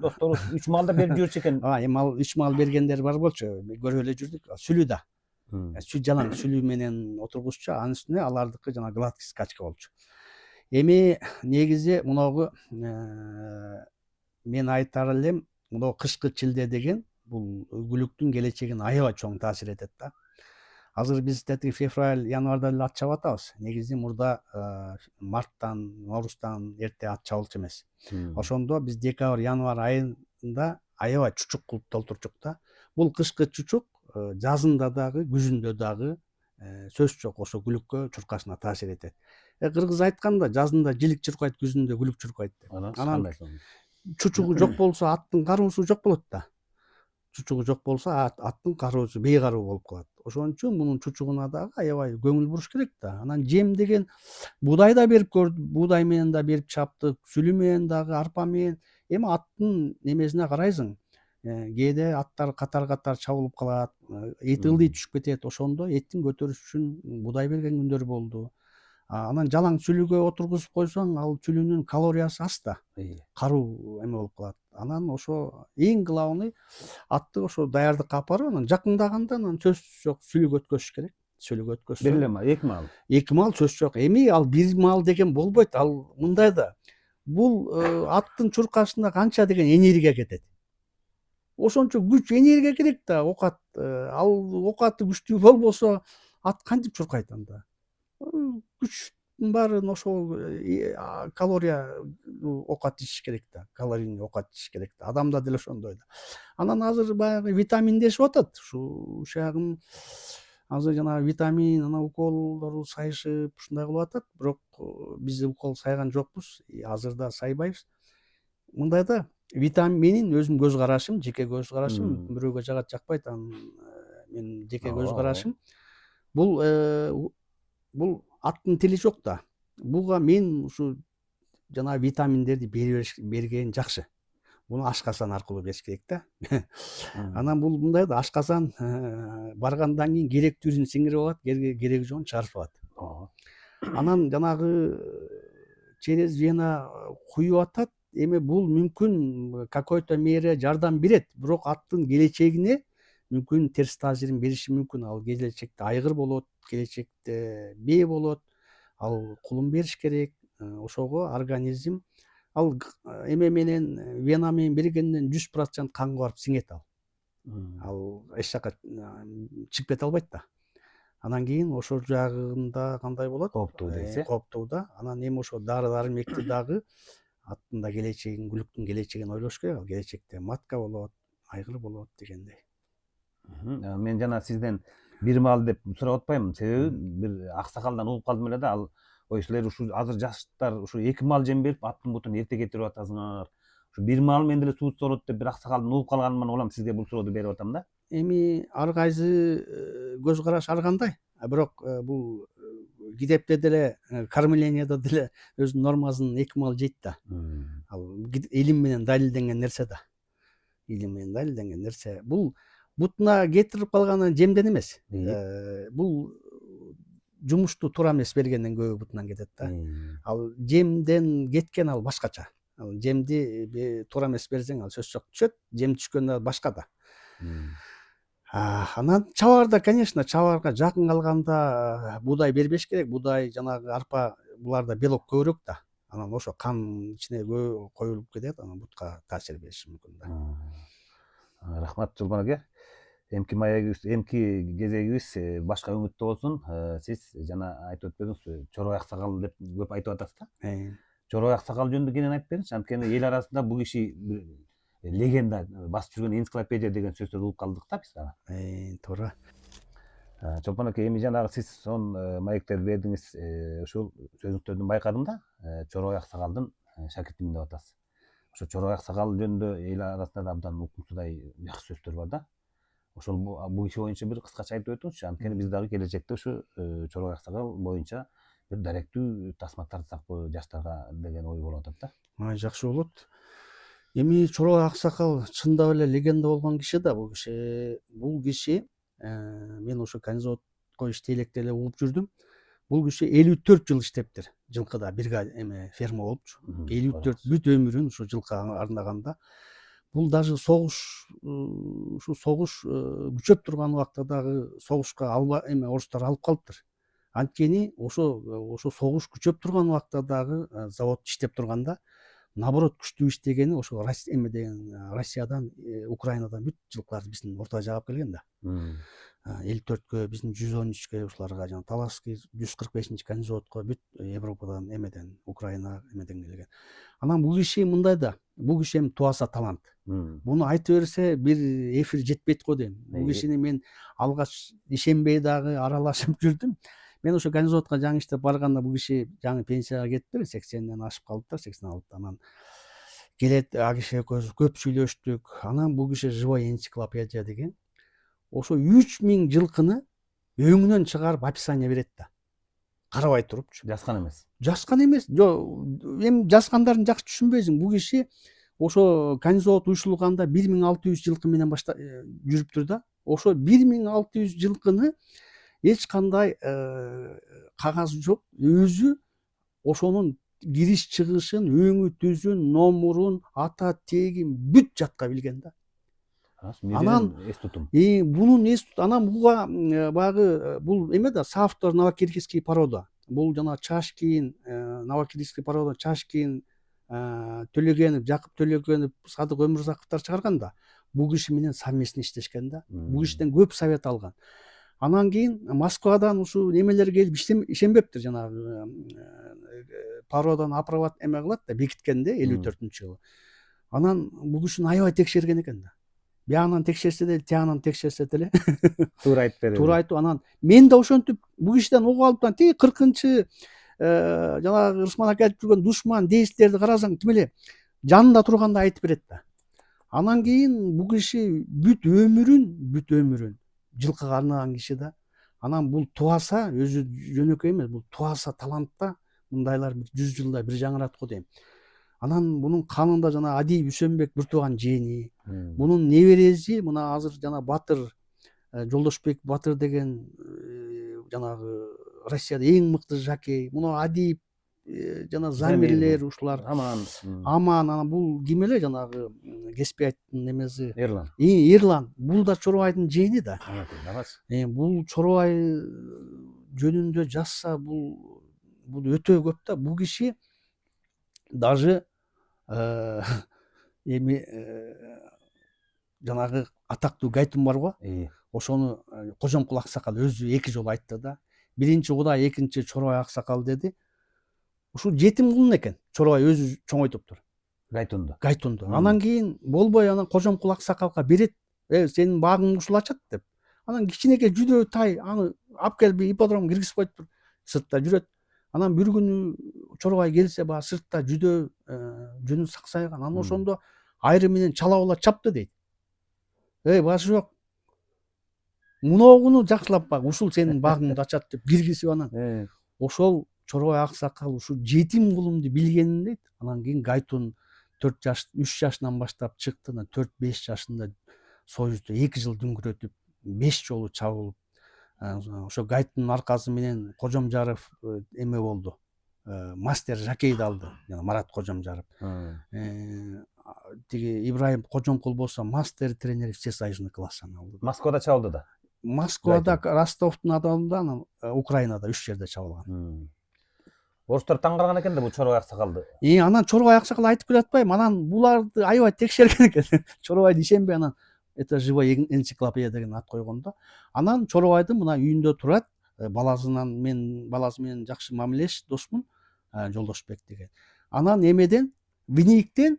[SPEAKER 1] досторубуз 3 мал да берип жүрчү экен.
[SPEAKER 2] Эми ал 3 мал бергендер бар болчу. Көрүп эле жүрдүк. Сүлүү да. Сүт жалаң сүлүү менен отургузчу, анын үстүнө алардыкы жана гладкий скачка болчу. Эми негизи мунагу мен айтар элем, мына кышкы чилде деген бул үгүлүктүн келечегине аябай чоң таасир этет да. Азыр биз февраль, январда эле ат чабып атабыз. Негизи мурда марттан, науруздан эрте ат чабылчу эмес. Ошондо биз декабрь, январь айында аябай чучук кылып толтурчук да. Бул кышкы чучук жазында дагы, күзүндө дагы сөзсүз жок ошо күлүккө, чуркашына таасир этет. кыргыз айтканда жазында жилик чуркайт, күзүндө күлүк чуркайт деп.
[SPEAKER 1] Анан
[SPEAKER 2] Анан
[SPEAKER 1] кандай сонун.
[SPEAKER 2] чучугу жок болсо аттын кароосу жок болот да. Чучугу жок болсо аттын кароосу бейкароо болуп калат. Ошон үчүн мунун чучугуна дагы аябай көңүл буруш керек да. Анан жем деген буудай да берип көрдүк, буудай менен да берип чаптык, сүлү менен дагы, арпа менен. Эми аттын немесине карайсың. Кээде аттар катар чабылып калат, эти ылдый түшүп кетет. Ошондо эттин көтөрүш үчүн буудай берген күндөр болду. Анан жалаң сүлүгө отургузуп койсоң, ал сүлүнүн калориясы аз да. Каруу эме болуп калат. Анан ошо эң главный атты ошо даярдыкка алып барып, анан жакындаганда анан сөзсүз жок сүлүгө өткөзүш керек. Сүлүгө
[SPEAKER 1] Бир
[SPEAKER 2] өткөзсөң
[SPEAKER 1] эле мал, 2 мал.
[SPEAKER 2] 2 мал сөзсүз жок. Эми ал 1 мал деген болбойт. Ал мындай да. Бул аттын чуркашына канча деген энергия кетет. Ошончо күч, энергия керек да, окат. Ал окаты күчтүү болбосо ат кантип чуркайт анда? Күчтүн баарын ошол калория окат ичиш керек да. Калорийный окат ичиш керек да. Адамда деле ошондой да. Анан азыр баягы витамин дешип атат. Ушу шагым азыр жанагы витамин, анан уколдору сайышып ушундай кылып атат. Бирок биз укол сайган жокпуз. Азырда сайбайбыз. Мындай да, витамин менин өзүм көз карашым, жеке көз карашым, бирөөгө жагат жакпайт, анын менин жеке көз карашым. Бул аттын тили жок да. Буга мен ушу жанагы витаминдерди берген жакшы. Буну ашказан аркылуу бериш керек да. Анан бул мындай да, ашказан баргандан кийин керектүүсүн сиңирип алат, кереги жогун чыгарып алат. Анан жанагы через вена куюп атат. Эми бул мүмкүн какой-то мере жардам берет, бирок аттын келечегине мүмкүн терс таасирин бериши мүмкүн. Ал келечекте айгыр болот, келечекте бээ болот. Ал кулун бериш керек. Ошого организм ал эме менен вена менен бергенден 100% канга барып сиңет ал. Ал эч жака чыгып кете албайт да. Анан кийин ошол жагында кандай болот?
[SPEAKER 1] Кооптуу дейсиз.
[SPEAKER 2] Кооптуу да. Анан эми ошо дары-дармекти дагы аттын да келечегин, күлүктүн келечегин ойлош керек. Ал келечекте матка болот, айгыр болот дегендей.
[SPEAKER 1] Мен жана сизден 1 мал деп сурап атпаймын. Себеби бир аксакалдан угуп калдым эле да, ал ой силер ушу азыр жаштар ушу 2 мал жем берип аттын бутун эрте кетирип атасыңар. Ушу 1 мал мен деле суутса болот деп бир аксакалдан угуп калганыман улам сизге бул сурооду берип атам да.
[SPEAKER 2] Эми ар кайсы көз караш ар кандай. Бирок бул китепте деле, кормленияда деле өзүнүн нормасын 2 мал жейт да. Ал илим менен далилденген нерсе да. Илим менен далилденген нерсе. Бул бутуна кетирип калганы жемден эмес. Бул жумушту туура эмес бергенден көбү бутунан кетет да. Ал жемден кеткен ал башкача. Ал жемди туура эмес берсең ал сөзсүз жок түшөт. Жем түшкөндө башка да. Анан чабарда, конечно, чабарга жакын калганда буудай бербеш керек. Буудай, жанагы арпа, буларда белок көбүрөөк да. Анан ошо кан ичине коюлуп кетет, анан бутка таасир бериши мүмкүн да.
[SPEAKER 1] Рахмат Чолпон аке. Эмки маегибиз, эмки кезегибиз башка өңүттө болсун. Сиз жана айтып өтпөдүңүз, Чорой Аксакал деп көп айтып атасыз да. Чорой Аксакал жөнүндө кенен айтып бериңизчи. Анткени эл арасында бул киши легенда, басып жүргөн энциклопедия деген сөздөрдү угуп калдык да биз дагы.
[SPEAKER 2] Туура.
[SPEAKER 1] Чолпон аке, эми жанагы сиз сонун маектерди бердиңиз. Ушул сөзүңүздөрдөн байкадым да, Чорой Аксакалдын шакиртимин деп атасыз. Ошо Чорой Аксакал жөнүндө эл арасында да абдан укмуштуудай жакшы сөздөр бар да. Ошол бул киши боюнча бир кыскача айтып өтүңүзчү. Анткени биз дагы келечекте ушу Чорой Аксакал боюнча бир даректүү тасма тартсакпы жаштарга деген ой болуп атат да.
[SPEAKER 2] Жакшы болот. Эми Чорой Аксакал чындап эле легенда болгон киши да бул киши. Бул киши мен ошо канизаводко иштей электе эле угуп жүрдүм. Бул киши 54 жыл иштептир. Жылкыда бир эме ферма болупчу. 54 бүт өмүрүн ушу жылкыга арнаганда. Бул даже согуш, ушу согуш күчөп турган убакта дагы согушка эме орустар алып калыптыр. Анткени ошо согуш күчөп турган убакта дагы завод иштеп турганда наоборот күчтүү иштегени ошо эмеден Россиядан, Украинадан бүт жылкыларды биздин орто азияга алып келген да. 54кө, биздин 113кө ушуларга жана Таласский 145 канизаводко бүт Европадан, эмеден, Украина эмеден келген. Анан бул киши мындай да, бул киши эми туаса талант. Буну айтып берсе бир эфир жетпейт го дейм. Бул кишини мен алгач ишенбей дагы аралашып жүрдүм. мен ошо Канизотко жаңы иштеп барганда бул киши жаңы пенсияга кетиптир, 80ден ашып калыптыр, 86. Анан келет, а киши экөөбүз көп сүйлөштүк. Анан бул киши живой энциклопедия деген ошо 3000 жылкыны өңүнөн чыгарып описание берет да. Карабай турупчу.
[SPEAKER 1] Жазган эмес.
[SPEAKER 2] Жазган эмес. Эми жазгандарын жакшы түшүнбөйсүң. Бул киши ошо Канизот уюшулганда 1600 жылкы менен баштап жүрүптүр да. Ошо 1600 жылкыны эч кандай кагаз жок, өзү ошонун кириш чыгышын, өңү түзүн, номурун, ата тегин бүт жатка билген да.
[SPEAKER 1] Анан эс тутум.
[SPEAKER 2] Бунун анан буга баягы бул эме да, соавтор Новокиргизский порода. Бул жана Чашкин, Новокиргизский порода, Чашкин, Төлөгенов, Жакып Төлөгенов, Садык Өмүрзаковдор чыгарган да. Бул киши менен совместно иштешкен да. Бул кишиден көп совет алган. Анан кийин Москвадан ушул эмелер келип ишенбептир, жанагы породаны апробат эме кылат да, бекиткенде 54-жылы. Анан бул кишини аябай текшерген экен да. Биягынан текшерсе деле, тиягынан текшерсе деле
[SPEAKER 1] Туура айтып берди.
[SPEAKER 2] Туура айтып, анан мен да ошентип бул кишиден угуп алып, тиги 40-чы жанагы Рысман ака айтып жүргөн душман действиялерди карасаң, ким эле жанында турганда айтып берет да. Анан кийин бул киши бүт өмүрүн жылкыга арнаган киши да. Анан бул тубаса, өзү жөнөкөй эмес, бул тубаса талантта, мындайлар 100 жылда бир жаңырат го дейм. Анан бунун канында жана Адиев Үсөнбек бир тууган жээни, бунун небереси мына азыр жана Батыр, Жолдошбек Батыр деген жанагы Россияда эң мыкты жокей. Муну Адиев жана Замирлер ушулар Аман, анан бул ким эле жанагы Кеспиевдин эмеси Эрлан. Бул да Чорубайдын жээни да. Бул Чорубай жөнүндө жазса, бул өтө көп да. Бул киши даже эми жанагы атактуу Гайтун бар го, ошону Кожомкул Аксакал өзү 2 жолу айтты да. Биринчи Кудай, экинчи Чорубай Аксакал деди. Ушул жетим кулун экен. Чорубай өзү чоңойтуптур. Гайтунду. Анан кийин болбой, анан Кожомкул Аксакалга берет. Сенин багың ушул ачат деп. Анан кичинекей жүдөө тай аны алып келип ипподромго киргизип коюптур. Сыртта жүрөт. Анан бир күнү Чорубай келсе, баягы сыртта жүдөө жөнү саксайган. Анан ошондо айры менен чала чапты дейт. Башы жок. Муногуну жакшылап бак, ушул сенин багыңды ачат деп киргизип, анан ошол Чорубай Аксакал ушул жетим кулумду билгенин дейт. Анан кийин Гайтун 3 жашынан баштап чыкты, 4-5 жашында Союзду 2 жыл дүңгүрөтүп, 5 жолу чабылып, ошо Гайтундун аркасы менен Кожомжаров эме болду. Мастер жокейди алды, жана Марат Кожомжаров. Тиги Ибраим Кожомкул болсо мастер тренер всесоюзный классын алды.
[SPEAKER 1] Москвада чабылды да.
[SPEAKER 2] Москвада, Ростовдун адалында, анан Украинада 3 жерде чабылган.
[SPEAKER 1] Орустар таң калган экен да бул Чорубай Аксакалды.
[SPEAKER 2] Анан Чорубай Аксакал айтып келе атпайбы? Анан буларды аябай текшерген экен. Чорубайды ишенбей, анан это живой энциклопедия деген ат койгон да. Анан Чорубайдын мына үйүндө турат, баласы менен жакшы мамилеш досмун, Жолдошбек деген. Анан эмеден, Виниктен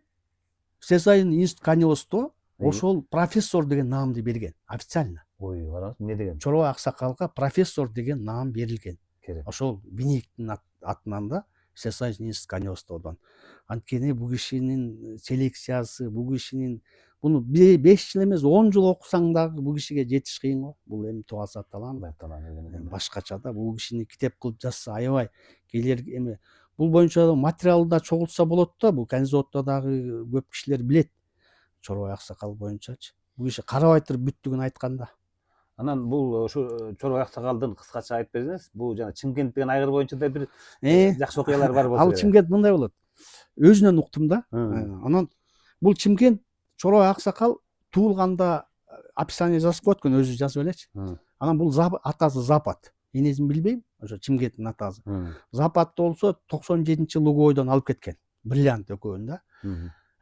[SPEAKER 2] Всесоюзный институт Каневосто ошол профессор деген наамды берген, официально.
[SPEAKER 1] Ой, караңыз, эмне деген?
[SPEAKER 2] Чорубай Аксакалга профессор деген наам берилген. Ошол Виниктин атынан да Всесоюзный институт Каневостодон. Анткени бул кишинин селекциясы, бул кишинин буну 5 жыл эмес 10 жыл окусаң дагы бул кишиге жетиш кыйын го. Бул эми тубаса талант, башкача да. Бул кишини китеп кылып жазса аябай келер эме. Бул боюнча материалда чогултса болот да. Бул Канизотто дагы көп кишилер билет. Чорубай Аксакал боюнчачы. Бул киши карабай туруп бүттүгүн айтканда.
[SPEAKER 1] Анан бул ушу Чорубай Аксакалдын кыскача айтып берсеңиз, бул жана Чымкент деген айгыр боюнча да бир жакшы окуялар бар болсо.
[SPEAKER 2] Ал Чымкент мындай болот. Өзүнөн уктум да. Анан бул Чымкент Чорубай Аксакал туулганда описание жазып коет экен, өзү жазып элечи. Анан бул атасы Запад. Энесин билбейм, ошо Чымкенттин атасы. Запад болсо 97-жылы Лугойдон алып кеткен. Бриллиант экөөнү да.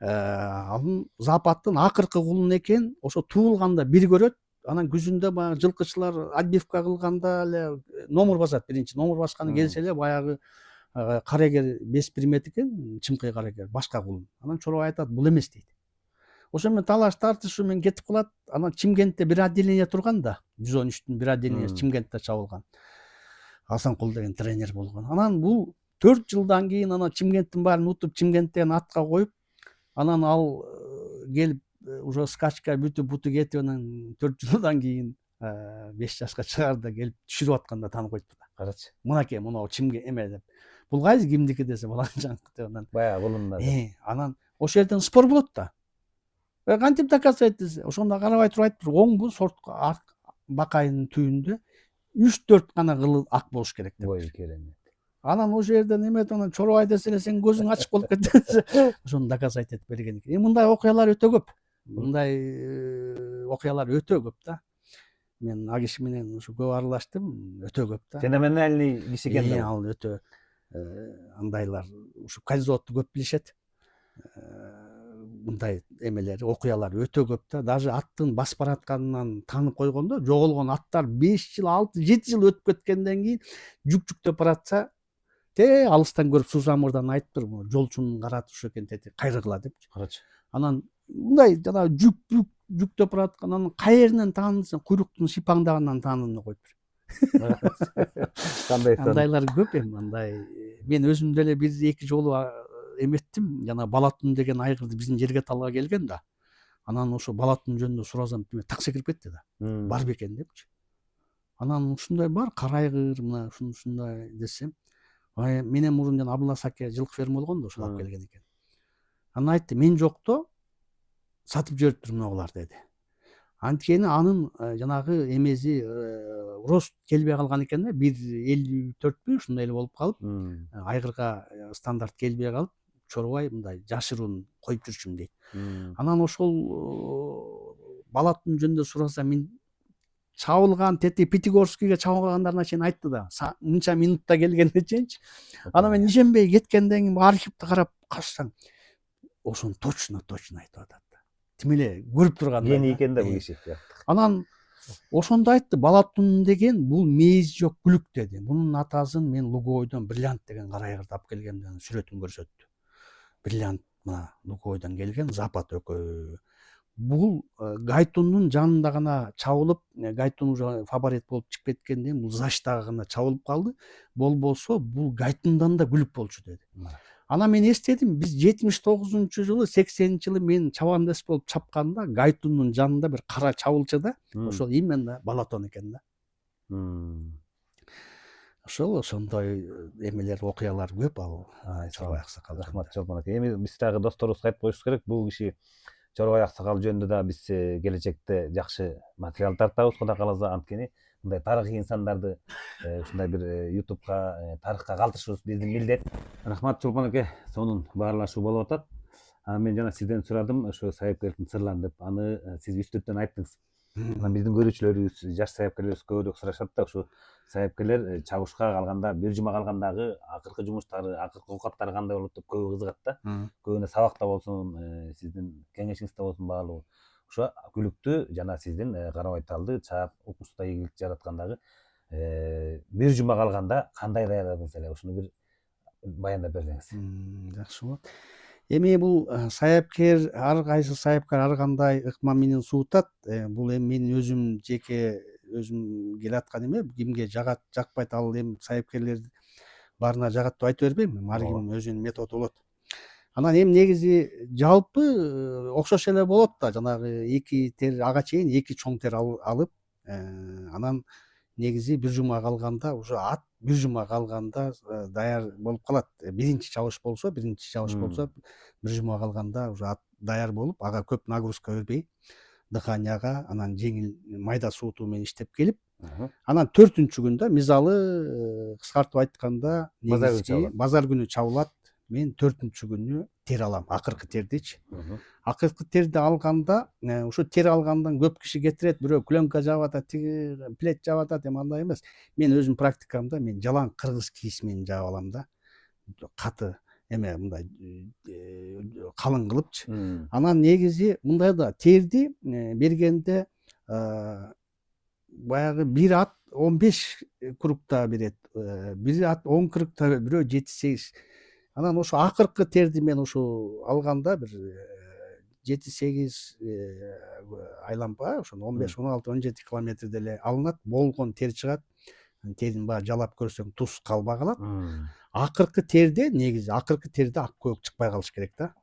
[SPEAKER 2] Анын Западтын акыркы кулун экен, ошо туулганда бир көрөт. Анан күзүндө баягы жылкычылар отбивка кылганда эле номер басат, биринчи номер басканы келсе эле баягы карегер беспримет экен, чымкый карегер, башка кулун. Анан Чорубай айтат, бул эмес дейт. Ошо менен талаш тартышы менен кетип калат. Анан Чымкентте бир отделение турган да, 113-түн бир отделениясы Чымкентте чабылган. Асанкул деген тренер болгон. Анан бул 4 жылдан кийин анан Чимкенттин баарын утуп Чимкенттен атка коюп, анан ал келип уже скачка бүтүп буту кетип анан 4 жылдан кийин 5 жашка чыгаарда келип түшүрүп атканда таанып койтуп да.
[SPEAKER 1] Карачы.
[SPEAKER 2] Мынакей мынау Чимген эме деп. Бул кайсы кимдики десе баланчаңкы деп анан.
[SPEAKER 1] Баягы колунда.
[SPEAKER 2] Анан ошол жерден спор болот да. Кантип доказать десе, ошондо карабай туруп айтып, оңбу сорт бакайынын түбүндө 3-4 гана кылы ак болуш керек деп.
[SPEAKER 1] Бой керемет.
[SPEAKER 2] Анан ошол жерден эметип анан чорубай десе эле сенин көзүң ачык болуп кетти. Ошону доказать этип берген экен. Мындай окуялар өтө көп. Мындай окуялар өтө көп да. Мен ал киши менен ушу көп аралаштым, өтө көп да.
[SPEAKER 1] Феноменальный киши экен да.
[SPEAKER 2] Ал өтө андайлар ушу эпизодду көп билишет. Мындай эмелер, окуялар өтө көп да. Даже аттын басып баратканынан таанып койгондо, жоголгон аттар 5 жыл, 6, 7 жыл өтүп кеткенден кийин жүктөп баратса, алыстан көрүп Сузан мырзаны айтыптыр, жолчунун караты ушу экен деди, кайрыгыла депчи.
[SPEAKER 1] Карачы.
[SPEAKER 2] Анан мындай жана жүктөп бараткан, анан кайеринен таанысын, куйруктун шипаңдаганынан таанууну коюптур.
[SPEAKER 1] Кандай
[SPEAKER 2] Андайлар көп эми, андай. Мен өзүм деле 1-2 жолу эметтим, жана Балатун деген айгырды биздин жерге талга келген да. Анан ошо Балатун жөнүндө суразам, так секирип кетти да. Бар бекен депчи. Анан ушундай бар, кара айгыр, мына ушундай десем, менен мурун жана Абдулла Саке жылкы ферма болгон да, ошол алып келген экен. Анан айтты, мен жокто сатып жибериптир мыналар деди. Анткени анын жанагы эмеси рост келбей калган экен да, 1.54 ушундай эле болуп калып, айгырга стандарт келбей калып, чорубай мындай жашыруун коюп жүрчүмүн дейт. Анан ошол Балаттын жөнүндө сураса, мен чабылган тети Пятигорскийге чабылгандарына чейин айтты да, мынча минутта келгенде чейинчи. Анан мен ишенбей кеткенден кийин архивди карап калсаң, ошону точно айтып атат. Тим эле көрүп тургандай.
[SPEAKER 1] Гений экен да бул киши.
[SPEAKER 2] Анан ошондо айтты, Балаттун деген бул мээзи жок бүлүк деди. Мунун атасын мен Луговойдон Бриллиант деген кара айгырды алып келгемден сүрөтүн көрсөттү. Бриллиант мына Луговойдон келген, Запад экөө. Бул Гайтундун жанында гана чабылып, Гайтун уже фаворит болуп чыгып кеткенден бул Заштагы гана чабылып калды. Болбосо бул Гайтундан да бүлүк болчу деди. Анан мен эстедим, биз 79-жылы, 80-жылы мен чабандес болуп чапканда Гайтундун жанында бир кара чабылчу да, ошол именно Балатон экен да. Ошол ошондой эмелер, окуялар көп ал Чорбай Аксакал.
[SPEAKER 1] Рахмат Чолпон ака. Эми биз дагы досторубузга айтып коюшубуз керек, бул киши Чорбай Аксакал жөнүндө да биз келечекте жакшы материал тартабыз, Кудай кааласа. Анткени мындай тарыхый инсандарды ушундай бир ютубка, тарыхка калтырышыбыз биздин милдет. Рахмат Чолпон аке, сонун баарлашуу болуп атат. Мен жана сизден сурадым, ошо сайыпкерликтин сырларын деп. Аны сиз үстүртөн айттыңыз. Анан биздин көрүүчүлөрүбүз, жаш сайыпкерлерибиз көбүрөөк сурашат да, ушу сайыпкерлер чабышка калганда, бир жума калгандагы акыркы жумуштары, акыркы оокаттары кандай болот деп көбү кызыгат да. Көбүнө сабакта болсун, сиздин кеңешиңизде болсун баалуу. Ошо күлүктүү жана сиздин карабайталды, чаап, укуста ийгилик жараткандагы бир жума калганда кандай даярдадыңыз эле? Ушуну бир баяндап берсеңиз.
[SPEAKER 2] Жакшы болот. Эми бул сайыпкер, ар кайсы сайыпкер ар кандай ыкма менен суутат. Бул эми менин өзүм жеке өзүм келаткан эме, кимге жагат, жакпайт, ал эми сайыпкерлерди баарына жагат деп айта бербейм. Ар кимдин өзүнүн методу болот. Анан эми негизи жалпы окшош эле болот да, жанагы 2 тер ага чейин 2 чоң тер алып, анан негизи бир жума калганда уже ат бир жума калганда даяр болуп калат. Биринчи чабыш болсо бир жума калганда уже ат даяр болуп, ага көп нагрузка бербей, дыханияга, анан жеңил майда суутуу менен иштеп келип, анан 4-күн күндө, мисалы кыскартып айтканда, негизги базар күнү чабылат. Мен 4-күнү күнү тер алам, акыркы тердичи. Акыркы терди алганда, ушу тер алгандан көп киши кетирет, бирөө пленка жаап атат, тиги плед жаап атат, эми андай эмес. Мен өзүм практикамда мен жалаң кыргыз кийиси менен жаап алам да. Каты эме мындай калың кылыпчы. Анан негизи мындай да, терди бергенде баягы бир ат 15 кругта берет, бир ат 10 кругта, бирөө 7-8. Анан ошо акыркы терди мен ушу алганда бир 7-8 айланпа, ошону 15, 16, 17 километр деле алынат, болгон тер чыгат. терини баягы жалап көрсөң туз калбай калат. Акыркы терде негизи ак көк чыкпай калыш керек да.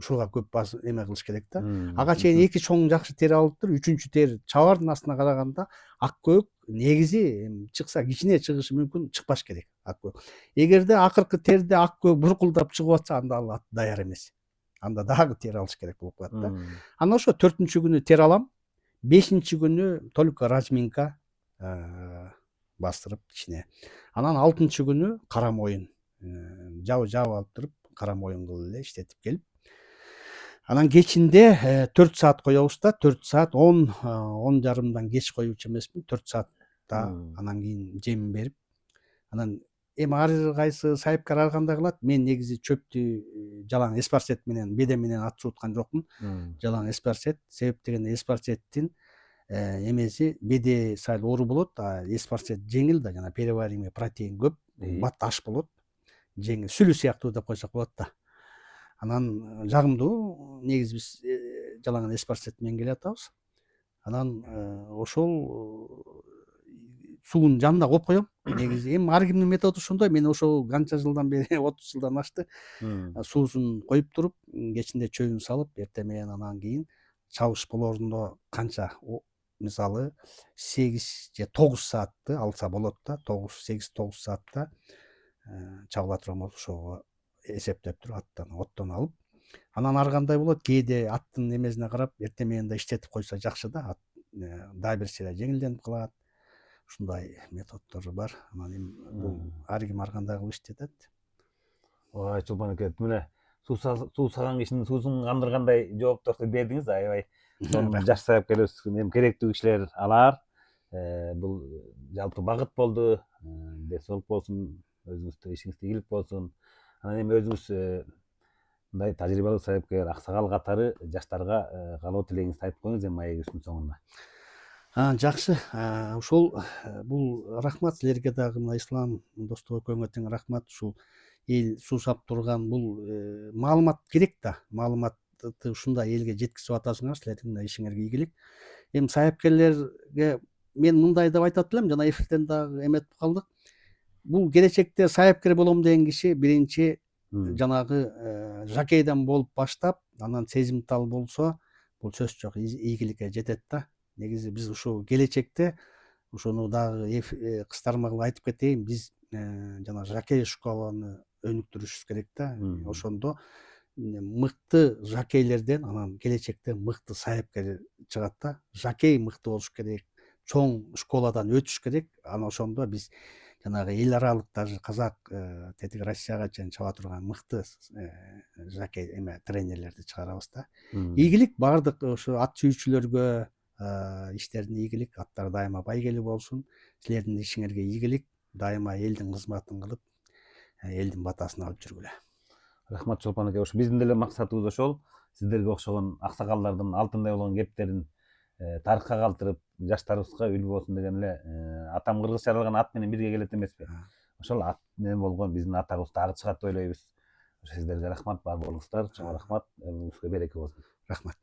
[SPEAKER 2] Ушуга көп эме кылыш керек да. Ага чейин 2 чоң жакшы тери алып туруп, 3-чү тери чабардын астына караганда ак көк негизи чыкса кичине чыгышы мүмкүн, чыкпаш керек ак көк. Эгерде акыркы терде ак көк буркулдап чыгып атса, анда ал ат даяр эмес. Анда дагы тери алыш керек болуп калат да. Анан ошо 4-чү күнү тери алам. 5-чи күнү только разминка бастырып ичине. Анан 6-чы күнү кара моюн. Жабы алып туруп, кара моюн кылып эле иштетип келип, анан кечинде 4 саат коебуз да, 4 саат 10 жарымдан кеч коюучу эмесмин, 4 саатта анан кийин жемин берип, анан эми ар кайсы сайыпкер ар кандай кылат. Мен негизи чөптү жалаң эспарсет менен, беде менен ат сууткан жокмун. Жалаң эспарсет, себеп дегенде эспарсеттин эмеси беде сайыл оору болот, а эспарсет жеңил да, жана переваривание протеин көп, бат аш болот, жеңил, сүлү сыяктуу деп койсок болот да. Анан жагымдуу негизи биз жалаң эспарсет менен келе атабыз. Анан ошол суунун жанына коюп коем. Негизи эми ар кимдин методу ошондой. Мен ошол канча жылдан бери 30 жылдан ашты. Суусун коюп туруп, кечинде чөйүн салып, эртең менен анан кийин чабыш болорундо канча, мисалы 8 же 9 саатты алса болот да. 8-9 саатта чабыла турган болсо ошого эсептеп туруп оттон алып, анан ар кандай болот. Кээде аттын эмесине карап эртең менен да иштетип койсо жакшы да. Ат дагы бир сыйра жеңилденип калат. Ушундай методдору бар. Анан эми бул ар ким ар кандай кылып иштетет.
[SPEAKER 1] Ой, Чолпон эке, мына суу саган кишинин суусун кандыргандай жоопторду бердиңиз, аябай. Жаш сайыпкерлерибиз эми керектүү кишилер алар. Бул жалпы багыт болду. Деңсаулык болсун, өзүңүздө ишиңизде ийгилик болсун. Анан эми өзүңүз мындай тажрыйбалуу сайыпкер, аксакал катары жаштарга каалоо тилегиңизди айтып коюңуз эми маегибиздин соңунда.
[SPEAKER 2] Жакшы. Ушул бул рахмат силерге дагы, мына Ислам достук экөөңө тең рахмат. Ушул эл суусап турган бул маалымат керек да. Маалыматты ушундай элге жеткизип атасыңар, силердин да ишиңерге ийгилик. Эми сайыпкерлерге мен мындай деп айтат элем, жана эфирден дагы эметип калдык. Бул келечекте сайыпкер болом деген киши биринчи жанагы жакейден болуп баштап, анан сезимтал болсо, бул сөз жок, ийгиликке жетет да. Негизи биз ушул келечекте ошону дагы кыстарма кылып айтып кетейин, биз жана жакей школаны өнүктүрүшүбүз керек да. Ошондо мыкты жакейлерден анан келечекте мыкты сайыпкер чыгат да. Жакей мыкты болуш керек, чоң школадан өтүш керек. Анан ошондо биз жанагы эл аралык, даже казак, тетиги Россияга чейин чаба турган мыкты жакей тренерлерди чыгарабыз да. Ийгилик баардык ошо ат сүйүүчүлөргө, иштерине ийгилик, аттар дайыма байгелүү болсун. Силердин ишиңерге ийгилик, дайыма элдин кызматын кылып, элдин батасын алып жүргүлө.
[SPEAKER 1] Рахмат Чолпон эке, ошо биздин деле максатыбыз ошол. Сиздерге окшогон аксакалдардын алтындай болгон кептерин тарыхка калтырып, жаштарыбызга үлгү болсун деген эле. Атам кыргызча аралган ат менен бирге келет эмеспи? Ошол ат менен болгон биздин атабыз дагы чыгат деп ойлойбуз. Ошо сиздерге рахмат, бар болуңуздар. Чоң рахмат. Өмүрүңүзгө береке болсун.
[SPEAKER 2] Рахмат.